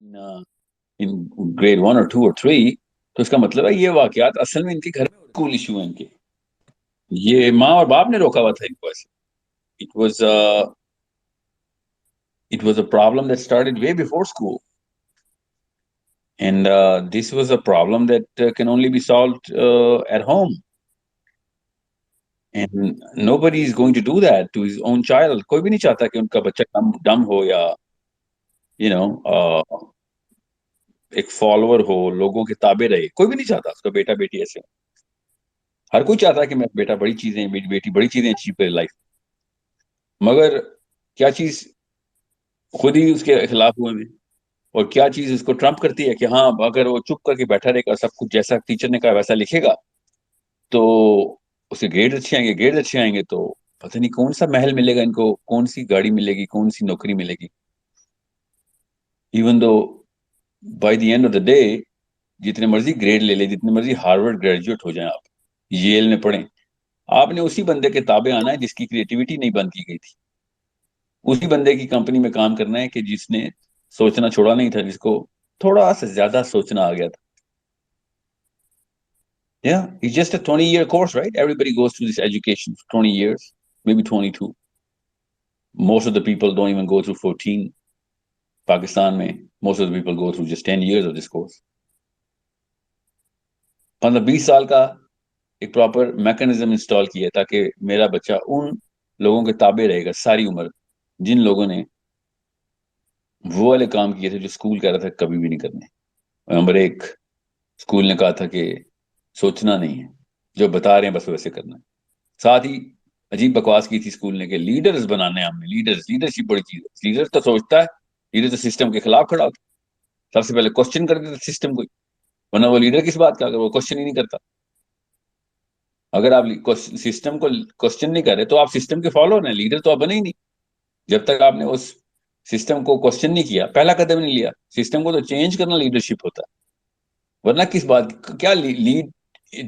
In grade 1 اور 2 اور 3. تو اس کا مطلب ہے یہ واقعات اصل میں ان کے گھر میں اسکول ایشو ہیں ان کے. یہ ماں اور باپ نے روکا ہوا تھا ان کو ایسے. It was it was a problem that started way before school. And this was a problem that can only be solved at home. And nobody is going to do that to his own child. کوئی بھی نہیں چاہتا کہ ان کا بچہ dim ہو یا you know ایک follower ہو, لوگوں کے تابع رہے. کوئی بھی نہیں چاہتا اس کا بیٹا بیٹی ایسے ہو. ہر کوئی چاہتا ہے کہ میرا بیٹا بڑی چیزیں, میری بیٹی بڑی چیزیں اچیو کرے لائف. مگر کیا چیز خود ہی اس کے خلاف ہوئے میں, اور کیا چیز اس کو ٹرمپ کرتی ہے کہ ہاں اگر وہ چپ کر کے بیٹھا رہے گا, سب کچھ جیسا ٹیچر نے کہا ویسا لکھے گا, تو اسے گریڈ اچھے آئیں گے. گریڈ اچھے آئیں گے تو پتہ نہیں کون سا محل ملے گا ان کو, کون سی گاڑی ملے گی, کون سی نوکری ملے گی. Even though by the end of the day جتنے مرضی گریڈ لے لیں, جتنے مرضی ہارورڈ گریجویٹ ہو جائیں, آپ ییل میں پڑھیں, آپ نے اسی بندے کے تابع آنا ہے جس کی کریٹیوٹی نہیں بند کی گئی تھی. اسی بندے کی کمپنی میں کام کرنا ہے کہ جس نے سوچنا چھوڑا نہیں تھا, جس کو تھوڑا سا زیادہ سوچنا آ گیا تھا. Yeah, it's just a 20-year course, right? Everybody goes through this education for 20 years, maybe 22. Most of the people don't even go through 14. Pakistan mein, most of the people go through just 10 years of this course. 15-20 سال کا ایک proper mechanism install کیا تاکہ میرا بچہ ان لوگوں کے تابع رہے گا ساری عمر, جن لوگوں نے وہ والے کام کیے تھے جو اسکول کہہ رہا تھا کبھی بھی نہیں کرنے. نمبر 1, اسکول نے کہا تھا کہ سوچنا نہیں ہے, جو بتا رہے ہیں بس ویسے کرنا ہے. ساتھ ہی عجیب بکواس کی تھی اسکول نے کہ لیڈرز بنانے ہیں ہم نے. لیڈرشپ بڑی چیز ہے. لیڈر تو سوچتا ہے, لیڈر تو سسٹم کے خلاف کھڑا ہوتا, سب سے پہلے کوشچن کر دیتا سسٹم کو, ورنہ وہ لیڈر کس بات کا اگر وہ کوشچن ہی نہیں کرتا. اگر آپ سسٹم کو کوشچن نہیں کر رہے تو آپ سسٹم کے فالو ہیں, لیڈر تو آپ بنے ہی نہیں. جب تک آپ نے اس سسٹم کو کوشچن نہیں کیا, پہلا قدم نہیں لیا, سسٹم کو تو چینج کرنا لیڈرشپ ہوتا ہے. ورنہ کس بات کیا لیڈ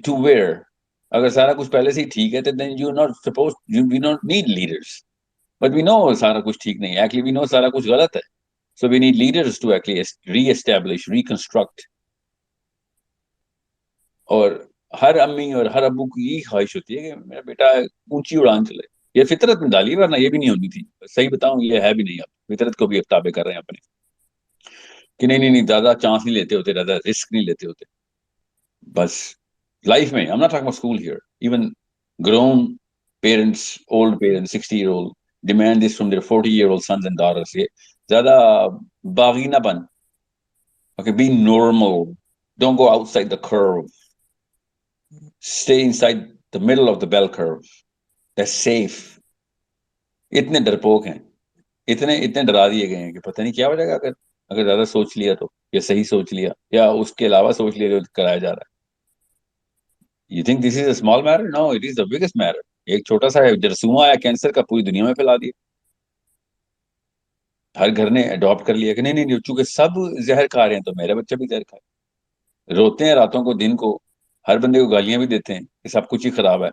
ٹو ویئر. اگر سارا کچھ پہلے سے ہی ٹھیک ہے تو then you not supposed we don't need leaders, but we know سارا کچھ ٹھیک نہیں ہے. Actually we know سارا کچھ غلط ہے, so we need leaders to actually re-establish, reconstruct. اور ہر امی اور ہر ابو کی یہی خواہش ہوتی ہے کہ میرا بیٹا اونچی اڑان چلے. یہ فطرت میں ڈالی, ورنہ یہ بھی نہیں ہونی تھی. صحیح بتاؤں یہ ہے بھی نہیں. آپ فطرت کو بھی اب تابع کر رہے ہیں اپنے کہ نہیں زیادہ چانس نہیں لیتے ہوتے, زیادہ رسک نہیں لیتے ہوتے. بس لائف میں I'm not talking about school here, even grown parents, old parents, 60-year-old demand this from their 40-year-old sons and daughters. یہ زیادہ باغی نہ بن. Okay, be normal, don't go outside the curve, stay inside the middle of the bell curve, that's safe. اتنے ڈرپوک ہیں, اتنے ڈرا دیے گئے ہیں کہ پتہ نہیں کیا ہو جائے گا اگر زیادہ سوچ لیا تو, یا صحیح سوچ لیا یا اس کے علاوہ سوچ لیا جو کرایا جا رہا ہے. You think this is a small matter? No, it is the biggest matter. ایک چھوٹا سا جرثومہ آیا کینسر کا, پوری دنیا میں پھیلا دیا. ہر گھر نے اڈاپٹ کر لیا کہ نہیں چونکہ سب زہر کھا رہے ہیں تو میرا بچہ بھی زہر کھائے. روتے ہیں راتوں کو, دن کو, ہر بندے کو گالیاں بھی دیتے ہیں کہ سب کچھ ہی خراب ہے,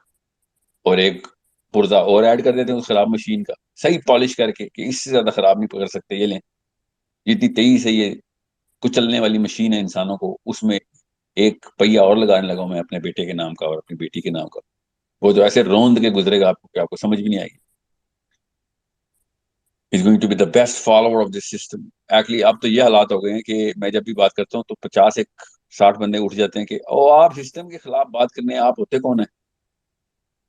اور ایک پرزا اور ایڈ کر دیتے ہیں اس خراب مشین کا, صحیح پالش کر کے کہ اس سے زیادہ خراب نہیں پکڑ سکتے, یہ لیں جتنی تیزی سے یہ کچلنے والی مشین ہے انسانوں کو, اس میں ایک پہیا اور لگانے لگا میں اپنے بیٹے کے نام کا اور اپنی بیٹی کے نام کا. وہ جو ایسے روند کے گزرے گا آپ کو کہ آپ کو سمجھ بھی نہیں آئے گی. He's going to be the best follower of this system. Actually اب تو یہ حالات ہو گئے ہیں کہ میں جب بھی بات کرتا ہوں تو 50-60 بندے اٹھ جاتے ہیں کہ او آپ سسٹم کے خلاف بات کرنے, آپ ہوتے کون ہیں.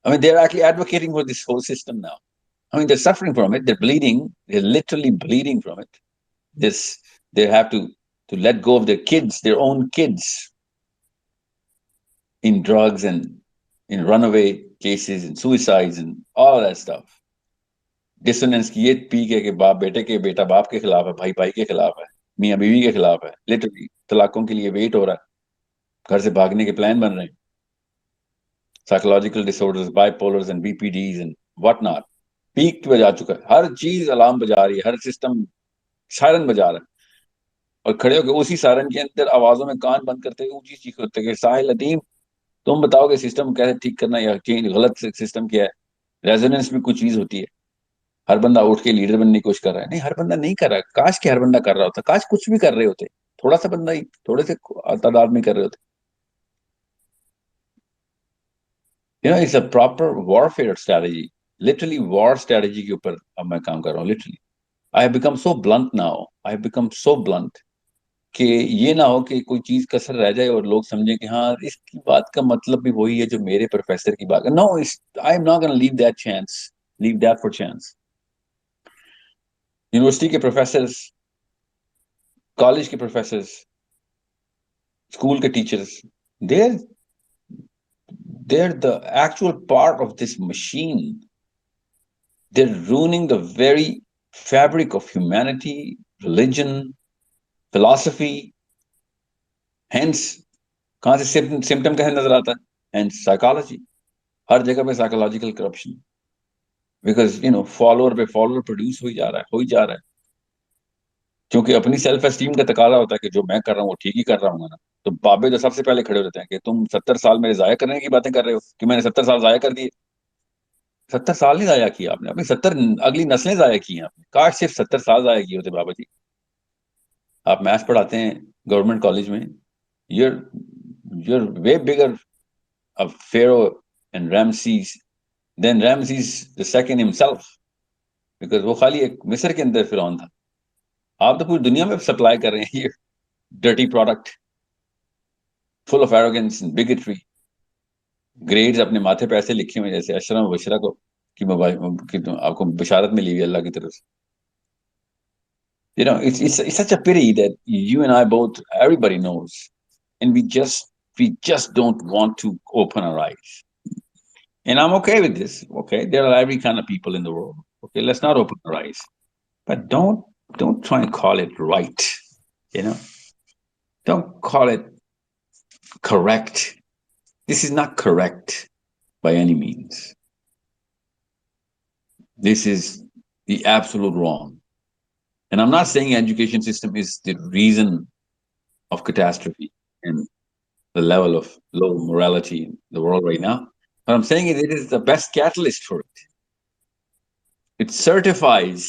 I mean they're actually advocating for this whole system now. I mean they're suffering from it, they're bleeding, they're literally bleeding from it. They have to let go of their kids, their own kids, in drugs and in runaway cases and suicides and all that stuff. Dissonance کی یہ پی کے کہ باپ بیٹے کے, بیٹا باپ کے خلاف ہے, بھائی بھائی کے خلاف ہے, میاں بیوی کے خلاف ہے, لٹرلی طلاقوں کے لیے ویٹ ہو رہا ہے, گھر سے بھاگنے کے پلان بن رہے ہیں, psychological disorders, bipolars and B P Ds and what not, peak پہ جا چکا ہے. ہر چیز الارم بجا رہی ہے, ہر سسٹم سائرن بجا رہا ہے, اور کھڑے ہو کے اسی سائرن کے اندر آوازوں میں کان بند کرتے ہوئے اونچی چیخ ہوتے کہ ساحل ندیم تم بتاؤ کہ سسٹم کیسے ٹھیک کرنا ہے یا چینج غلط سسٹم کیا ہے. ریزوننس بھی کچھ چیز ہوتی ہے. ہر بندہ اٹھ کے لیڈر بننے کی کوشش کر رہا ہے. نہیں, ہر بندہ نہیں کر رہا. کاش کہ ہر بندہ کر رہا ہوتا, کاش کچھ بھی کر رہے ہوتے, تھوڑا سا بندہ ہی, تھوڑے سے تعداد میں کر رہے ہوتے. It's a proper warfare strategy, literally war strategy کے اوپر اب میں کام کر رہا ہوں. Literally I have become so blunt now, I have become so blunt کہ یہ نہ ہو کہ کوئی چیز کسر رہ جائے اور لوگ سمجھیں کہ ہاں اس کی بات کا مطلب بھی وہی ہے جو میرے پروفیسر کی بات. No, I am not gonna leave that chance, leave that for chance. University کے پروفیسرز, کالج کے پروفیسرز, اسکول کے teachers, there they're the actual part of this machine. They're ruining the very fabric of humanity, religion, philosophy. Hence, کہاں سے symptom کیسے نظر آتا ہے؟ And psychology, ہر جگہ پہ سائیکولوجیکل کرپشن, بیکاز فالوور پہ فالوور پروڈیوس ہوئی جا رہا ہے, ہوئی جا رہا ہے. کیونکہ اپنی سیلف اسٹیم کا تقاضا ہوتا ہے کہ جو میں کر رہا ہوں وہ ٹھیک ہی کر رہا ہوں نا. تو بابے تو سب سے پہلے کھڑے ہوتے ہیں کہ تم 70 سال میرے ضائع کرنے کی باتیں کر رہے ہو, کہ میں نے 70 سال ضائع کر دیے. 70 سال نہیں ضائع کیا آپ نے, اپنی 70 اگلی نسلیں ضائع کی ہیں آپ نے. کاش صرف 70 سال ضائع کیے ہوتے بابا جی. آپ میتھس پڑھاتے ہیں گورنمنٹ کالج میں, you're way bigger of Pharaoh and Ramses than Ramses the second himself, because وہ خالی ایک مصر کے اندر فرعون تھا. آپ تو پوری دنیا میں سپلائی کر رہے ہیں یہ dirty product, full of arrogance and bigotry. گریڈز اپنے ماتھے پہ ایسے لکھے ہوئے جیسے اشرا بشرا کو کہ آپ کو بشارت ملی ہوئی اللہ کی طرف سے. It's such a pity that you and I both, everybody knows, and we just don't want to open our eyes. And I'm okay with this. Okay, there are every kind of people in the world. Okay, let's not open our eyes, but don't try and call it right. Don't call it correct. This is not correct by any means. This is the absolute wrong. And I'm not saying education system is the reason of catastrophe and the level of low morality in the world right now. But I'm saying it is the best catalyst for it. It certifies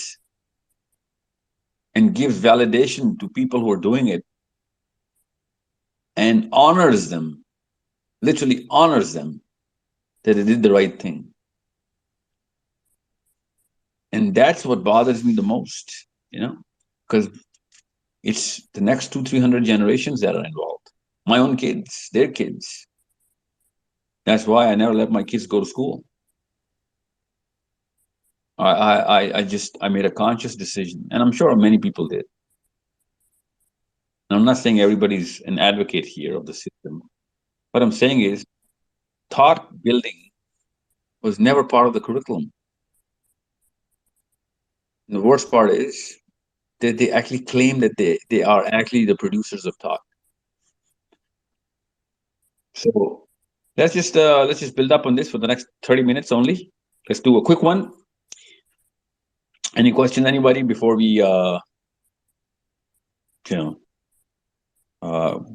and gives validation to people who are doing it and honors them, literally honors them, that they did the right thing. And that's what bothers me the most, because it's the next 200-300 generations that are involved. My own kids, their kids. That's why I never let my kids go to school. I made a conscious decision, and I'm sure many people did. And I'm not saying everybody's an advocate here of the system. What I'm saying is thought building was never part of the curriculum. And the worst part is that they actually claim that they are actually the producers of thought. So let's just build up on this for the next 30 minutes only. Let's do a quick one. Any questions, anybody, before we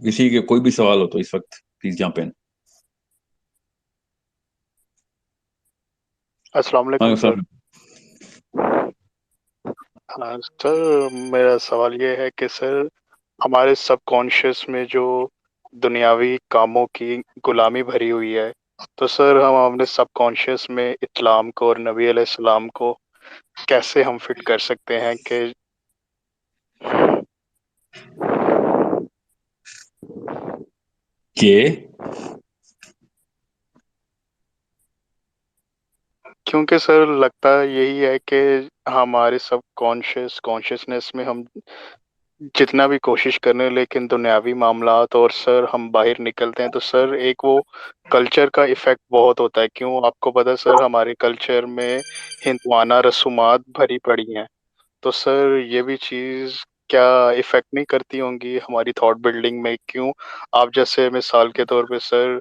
کسی کے کوئی بھی سوال ہو تو اس وقت please jump in. السلام علیکم سر. سر میرا سوال یہ ہے کہ سر ہمارے سب کانشیس میں جو دنیاوی کاموں کی غلامی بھری ہوئی ہے, تو سر ہم اپنے سب کانشیس میں اسلام کو اور نبی علیہ السلام کو کیسے ہم فٹ کر سکتے ہیں کہ کیونکہ سر لگتا یہی ہے کہ ہمارے سب کانشیسنس میں ہم جتنا بھی کوشش کرنے لیکن دنیاوی معاملات اور سر ہم باہر نکلتے ہیں تو سر ایک وہ کلچر کا ایفیکٹ بہت ہوتا ہے. کیوں آپ کو پتا سر ہمارے کلچر میں ہندوانہ رسومات بھری پڑی ہیں, تو سر یہ بھی چیز کیا ایفیکٹ نہیں کرتی ہوں گی ہماری تھاٹ بلڈنگ میں؟ کیوں آپ جیسے مثال کے طور پہ سر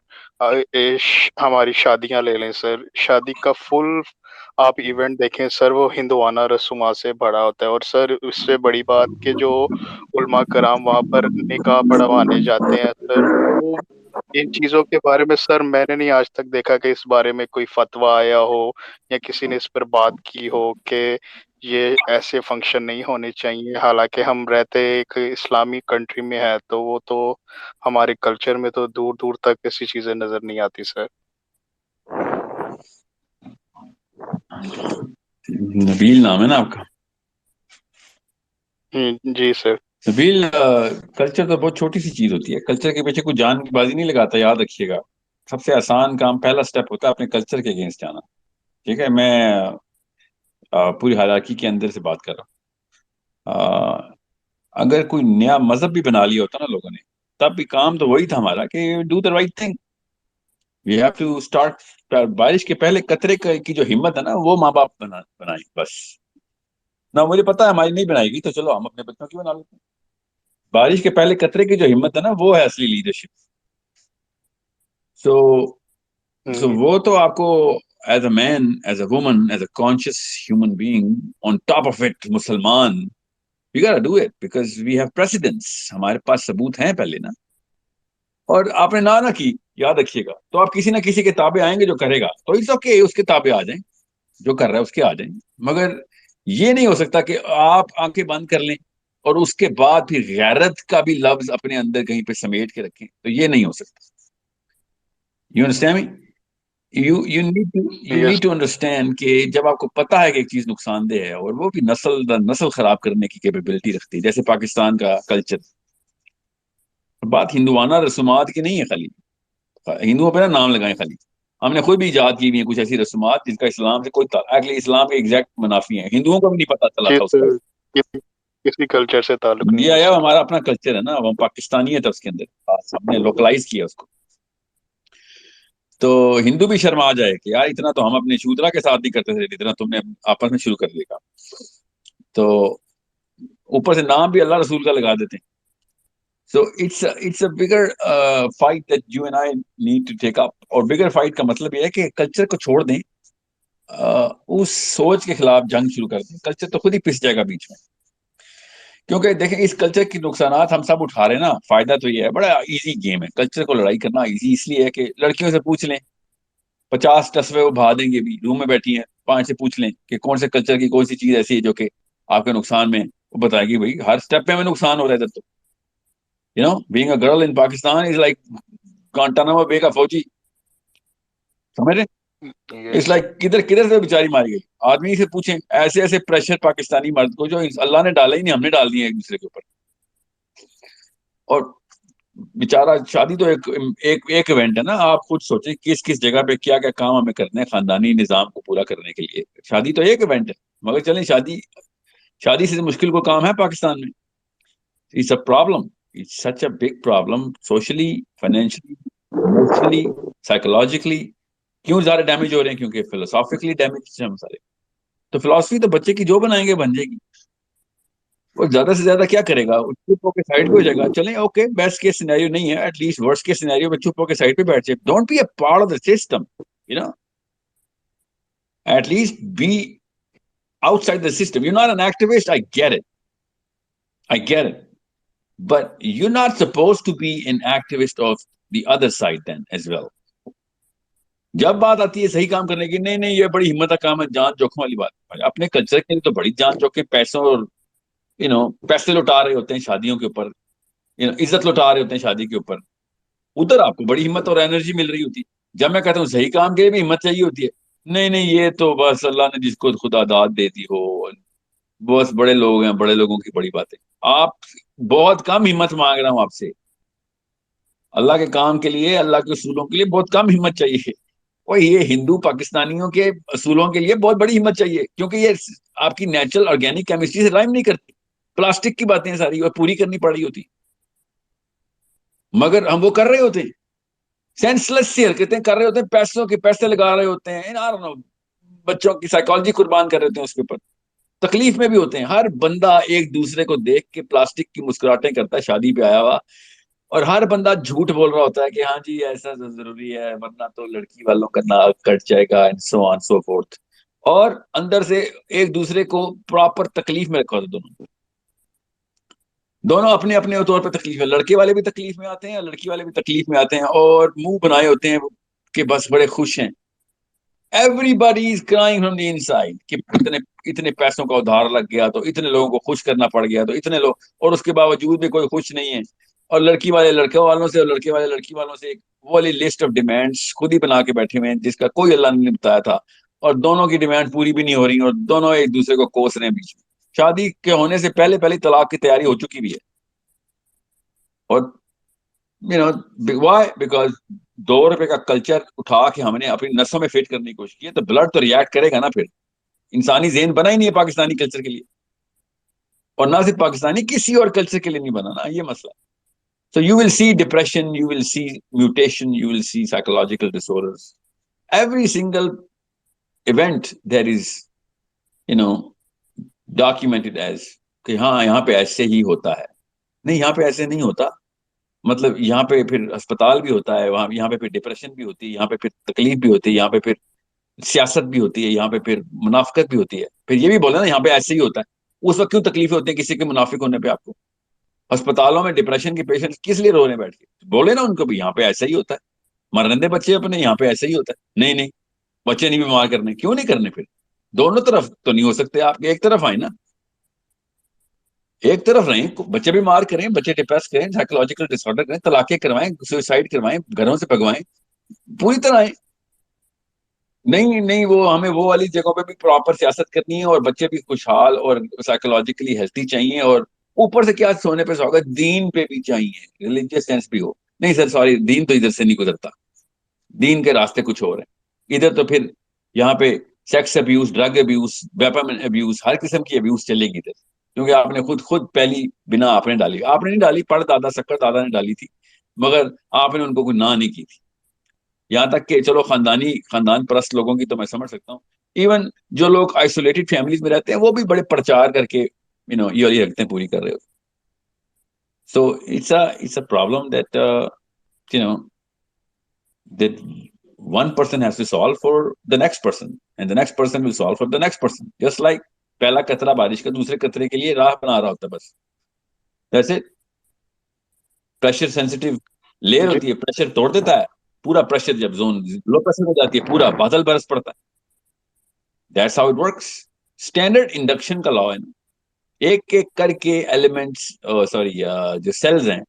ہماری شادیاں لے لیں سر, شادی کا فل آپ ایونٹ دیکھیں سر وہ ہندوانہ رسومات سے بڑا ہوتا ہے. اور سر اس سے بڑی بات کہ جو علماء کرام وہاں پر نکاح پڑھوانے جاتے ہیں سر, وہ ان چیزوں کے بارے میں سر میں نے نہیں آج تک دیکھا کہ اس بارے میں کوئی فتویٰ آیا ہو یا کسی نے اس پر بات کی ہو کہ یہ ایسے فنکشن نہیں ہونے چاہیے، حالانکہ ہم رہتے ایک اسلامی کنٹری میں ہے تو وہ تو ہمارے کلچر میں تو دور دور تک ایسی چیزیں نظر نہیں آتی سر۔ نبیل نام ہے نا آپ کا؟ جی سر۔ نبیل، کلچر تو بہت چھوٹی سی چیز ہوتی ہے، کلچر کے پیچھے کوئی جان کی بازی نہیں لگاتا، یاد رکھیے گا۔ سب سے آسان کام، پہلا سٹیپ ہوتا ہے اپنے کلچر کے اگینسٹ جانا، ٹھیک ہے؟ میں پوری ہierarchy کے اندر سے بات کر رہا ہوں۔ اگر کوئی نیا مذہب بھی بنا لیا ہوتا نا لوگوں نے، تب بھی کام تو وہی تھا ہمارا کہ do the right thing, we have to start. بارش کے پہلے قطرے کی جو ہمت ہے نا، وہ ماں باپ بنائیں بس۔ نہ مجھے پتا ہے ہماری نہیں بنائے گی، تو چلو ہم اپنے بچوں کی بنا لیتے ہیں۔ بارش کے پہلے قطرے کی جو ہمت ہے نا، وہ ہے اصلی لیڈرشپ۔ سو وہ تو آپ کو as a man, as a woman, as a conscious human being, on top of it مسلمان، we gotta do it because we have precedents، ہمارے پاس ثبوت ہیں پہلے نا۔ اور آپ نے نہ کی، یاد رکھیے گا، تو آپ کسی نہ کسی کے تابع آئیں گے جو کرے گا، تو اٹس اوکے، اس کے تابع آ جائیں، جو کر رہا ہے اس کے آ جائیں۔ مگر یہ نہیں ہو سکتا کہ آپ آنکھیں بند کر لیں اور اس کے بعد پھر غیرت کا بھی لفظ اپنے اندر کہیں پہ سمیٹ کے رکھیں، تو یہ نہیں ہو سکتا۔ You understand me? You yes need to understand کہ جب آپ کو پتا ہے کہ ایک چیز نقصان دہ ہے، اور وہ بھی نسل خراب کرنے کی کیپیبلٹی رکھتی ہے، جیسے پاکستان کا کلچر۔ بات ہندوانہ رسومات کی نہیں ہے خالی، ہندوؤں پہ نا نام لگائیں خالی، ہم نے خود بھی ایجاد کی ہوئی ہیں کچھ ایسی رسومات جن کا اسلام سے کوئی ایکچولی اسلام کے ایگزیکٹ منافی ہیں، ہندوؤں کو بھی نہیں پتا چلا جی تھا اس کا۔ سر، کسی کلچر سے تعلق نہیں یہ ہے آیا سر۔ ہمارا اپنا کلچر ہے نا، وہ پاکستانیت ہے اس کے اندر، ہم نے لوکلائز کیا اس کو۔ تو ہندو بھی شرما جائے کہ یار اتنا تو ہم اپنے شودرا کے ساتھ نہیں کرتے تھے جتنا تم نے آپس میں شروع کر دیا۔ تو اوپر سے نام بھی اللہ رسول کا لگا دیتے ہیں۔ So it's a bigger fight that you and I need to take up, اور بگر فائٹ کا مطلب یہ ہے کہ کلچر کو چھوڑ دیں، اس سوچ کے خلاف جنگ شروع کر دیں، کلچر تو خود ہی پس جائے گا بیچ میں۔ کیونکہ دیکھیں اس کلچر کی نقصانات ہم سب اٹھا رہے ہیں نا، فائدہ تو یہ ہے، بڑا ایزی گیم ہے کلچر کو لڑائی کرنا، ایزی اس لیے ہے کہ لڑکیوں سے پوچھ لیں، 50 ٹسوے وہ بہا دیں گے، بھی روم میں بیٹھی ہیں، 5 سے پوچھ لیں کہ کون سے کلچر کی کون سی چیز ایسی ہے جو کہ آپ کے نقصان میں، وہ بتائے گی بھائی ہر سٹیپ پہ ہمیں نقصان ہو رہا ہے ادھر تو۔ being a girl in Pakistan is like گانٹانامہ بے کا فوجی، سمجھ رہے؟ یس اس لائک کدھر کدھر سے بیچاری ماری گئی، آدمی سے پوچھیں، ایسے ایسے پریشر پاکستانی مرد کو جو اللہ نے ڈالا ہی نہیں، ہم نے ڈال دیے ایک دوسرے کے اوپر۔ اور بیچارہ شادی تو ایک ایونٹ ہے نا، آپ خود سوچیں کس کس جگہ پہ کیا کیا کام ہمیں کرنے ہیں خاندانی نظام کو پورا کرنے کے لیے، شادی تو ایک ایونٹ ہے، مگر چلیں شادی سے مشکل کو کام ہے پاکستان میں۔ It's a problem, it's such a big problem, socially, financially, emotionally, psychologically. کیوں زیادہ ڈیمیج ہو رہے ہیں؟ کیونکہ فلسافیکلی ڈیمیج ہم سارے۔ تو فلاسفی تو بچے کی جو بنائیں گے بن جائے گی، وہ زیادہ سے زیادہ کیا کرے گا، چپ ہو کے سائڈ پہ ہو جائے گا، چلیں اوکے بیسٹ کیس سینیریو نہیں ہے، at least worst case scenario میں چپ ہو کے سائڈ پہ بیٹھ جائے، don't be a part of the system, at least be outside the system, you not an activist, I get it, but you not suppose to be an activist of the other side then as well. جب بات آتی ہے صحیح کام کرنے کی، نہیں نہیں یہ بڑی ہمت کا کام ہے، جان جوکھم والی بات، اپنے کلچر کے لیے تو بڑی جان جوکھم، پیسوں اور پیسے لوٹا رہے ہوتے ہیں شادیوں کے اوپر، عزت لوٹا رہے ہوتے ہیں شادی کے اوپر، ادھر آپ کو بڑی ہمت اور انرجی مل رہی ہوتی ہے۔ جب میں کہتا ہوں صحیح کام کے لیے بھی ہمت چاہیے ہوتی ہے، نہیں نہیں یہ تو بس اللہ نے جس کو خدا داد دے دی ہو، بس بڑے لوگ ہیں، بڑے لوگوں کی بڑی باتیں۔ آپ بہت کم ہمت مانگ رہا ہوں آپ سے، اللہ کے کام کے لیے، اللہ کے اصولوں کے لیے بہت کم ہمت چاہیے۔ اور یہ ہندو پاکستانیوں کے اصولوں کے لیے بہت بڑی ہمت چاہیے، کیونکہ یہ آپ کی نیچرل آرگینک کیمسٹری سے رائم نہیں کرتی، پلاسٹک کی باتیں ساری وہ پوری کرنی پڑ رہی ہوتی، مگر ہم وہ کر رہے ہوتے ہیں، سینس لیس سی حرکتیں کر رہے ہوتے ہیں، پیسوں کے پیسے لگا رہے ہوتے ہیں، بچوں کی سائیکالوجی قربان کر رہے ہوتے ہیں اس کے اوپر، تکلیف میں بھی ہوتے ہیں۔ ہر بندہ ایک دوسرے کو دیکھ کے پلاسٹک کی مسکراہٹیں کرتا ہے شادی پہ آیا ہوا، اور ہر بندہ جھوٹ بول رہا ہوتا ہے کہ ہاں جی ایسا ضروری ہے ورنہ تو لڑکی والوں کا ناک کٹ جائے گا، and so on so forth, اور اندر سے ایک دوسرے کو پراپر تکلیف میں رکھا ہوتا دونوں۔ دونوں اپنے اپنے طور پہ تکلیف ہے. لڑکے والے بھی تکلیف میں آتے ہیں اور لڑکی والے بھی تکلیف میں آتے ہیں, اور منہ بنائے ہوتے ہیں کہ بس بڑے خوش ہیں. Everybody is crying from the inside کہ اتنے پیسوں کا ادھار لگ گیا تو اتنے لوگوں کو خوش کرنا پڑ گیا تو اتنے لوگ, اور اس کے باوجود بھی کوئی خوش نہیں ہے. اور لڑکی والے لڑکے والوں سے اور لڑکے والے لڑکی والوں سے ایک وہ والی لسٹ آف ڈیمانڈس خود ہی بنا کے بیٹھے ہوئے ہیں جس کا کوئی اللہ نے نہیں بتایا تھا, اور دونوں کی ڈیمانڈ پوری بھی نہیں ہو رہی, اور دونوں ایک دوسرے کو کوس رہے ہیں بیچ میں. شادی کے ہونے سے پہلے پہلے طلاق کی تیاری ہو چکی بھی ہے. اور وائی, بیکاز ₹2 کا کلچر اٹھا کے ہم نے اپنی نسوں میں فٹ کرنے کی کوشش کی ہے, تو بلڈ تو ریئیکٹ کرے گا نا. پھر انسانی ذہن بنا ہی نہیں ہے پاکستانی کلچر کے لیے, اور نہ صرف پاکستانی, کسی اور کلچر کے لیے نہیں بنا نا, یہ مسئلہ. So you will see depression, you will see mutation, you will see psychological disorders. Every single event that is, documented as کہ ہاں یہاں پہ ایسے ہی ہوتا ہے. نہیں, یہاں پہ ایسے نہیں ہوتا. مطلب یہاں پہ پھر اسپتال بھی ہوتا ہے, وہاں یہاں پہ پھر ڈپریشن بھی ہوتی ہے, یہاں پہ پھر تکلیف بھی ہوتی ہے, یہاں پہ پھر سیاست بھی ہوتی ہے, یہاں پہ پھر منافقت بھی ہوتی ہے. پھر یہ بھی بولے نا یہاں پہ ایسے ہی ہوتا ہے. اس وقت کیوں تکلیفیں ہوتی ہیں کسی کے منافق ہونے پہ؟ آپ کو ہسپتالوں میں ڈپریشن کے پیشنٹ کس لیے رونے بیٹھ کے؟ بولے نا ان کو بھی یہاں پہ ایسا ہی ہوتا ہے. مرنے بچے اپنے, یہاں پہ ایسا ہی ہوتا ہے. نہیں نہیں, بچے نہیں بیمار کرنے, کیوں نہیں کرنے؟ پھر دونوں طرف تو نہیں ہو سکتے آپ, ایک طرف آئے نا, ایک طرف رہیں. بچے بیمار کریں, بچے ڈپریس کریں, سائیکولوجیکل ڈس آرڈر کریں, طلاقیں کروائیں, سوئسائڈ کروائیں, گھروں سے بھگوائیں, پوری طرح آئیں. نہیں نہیں, وہ ہمیں وہ والی جگہوں پہ بھی پراپر سیاست کرنی ہے, اور بچے بھی خوشحال اور سائیکولوجیکلی ہیلتھی چاہیے, اور اوپر سے کیا سونے پہ سوگا, دین پہ بھی چاہیے, ریلیجیس سینس بھی ہو. نہیں سر سوری, دین تو ادھر سے نہیں گزرتا, دین کے راستے کچھ اور ہیں. ادھر تو پھر یہاں پہ sex abuse, drug abuse, weapon abuse, ہر قسم کی ابیوز چلے گی ادھر, کیونکہ آپ نے خود پہلی بنا آپ نے ڈالی. آپ نے نہیں ڈالی, پڑ دادا شکر دادا نے ڈالی تھی, مگر آپ نے ان کو کوئی نہ نہیں کی تھی. یہاں تک کہ چلو خاندان پرست لوگوں کی تو میں سمجھ سکتا ہوں. ایون جو لوگ آئسولیٹڈ فیملیز میں رہتے ہیں وہ بھی بڑے پرچار کر کے یہ رکھتے ہیں, پوری کر رہے ہو. سو it's a problem that that one person has to solve for the next person, and the next person will solve for the next person, just like پہلا قطرہ بارش کا دوسرے قطرے کے لیے راہ بنا رہا ہوتا ہے. بس ویسے پریشر سینسٹیو لیئر جی ہوتی ہے, پریشر توڑ دیتا ہے. پورا پریشر جب زون لو پریشر ہو جاتی ہے, پورا بادل برس پڑتا ہے. That's how it works. Standard induction کا لا ہے نا, ایک ایک کر کے ایلیمنٹس, سوری جو سیلز ہیں,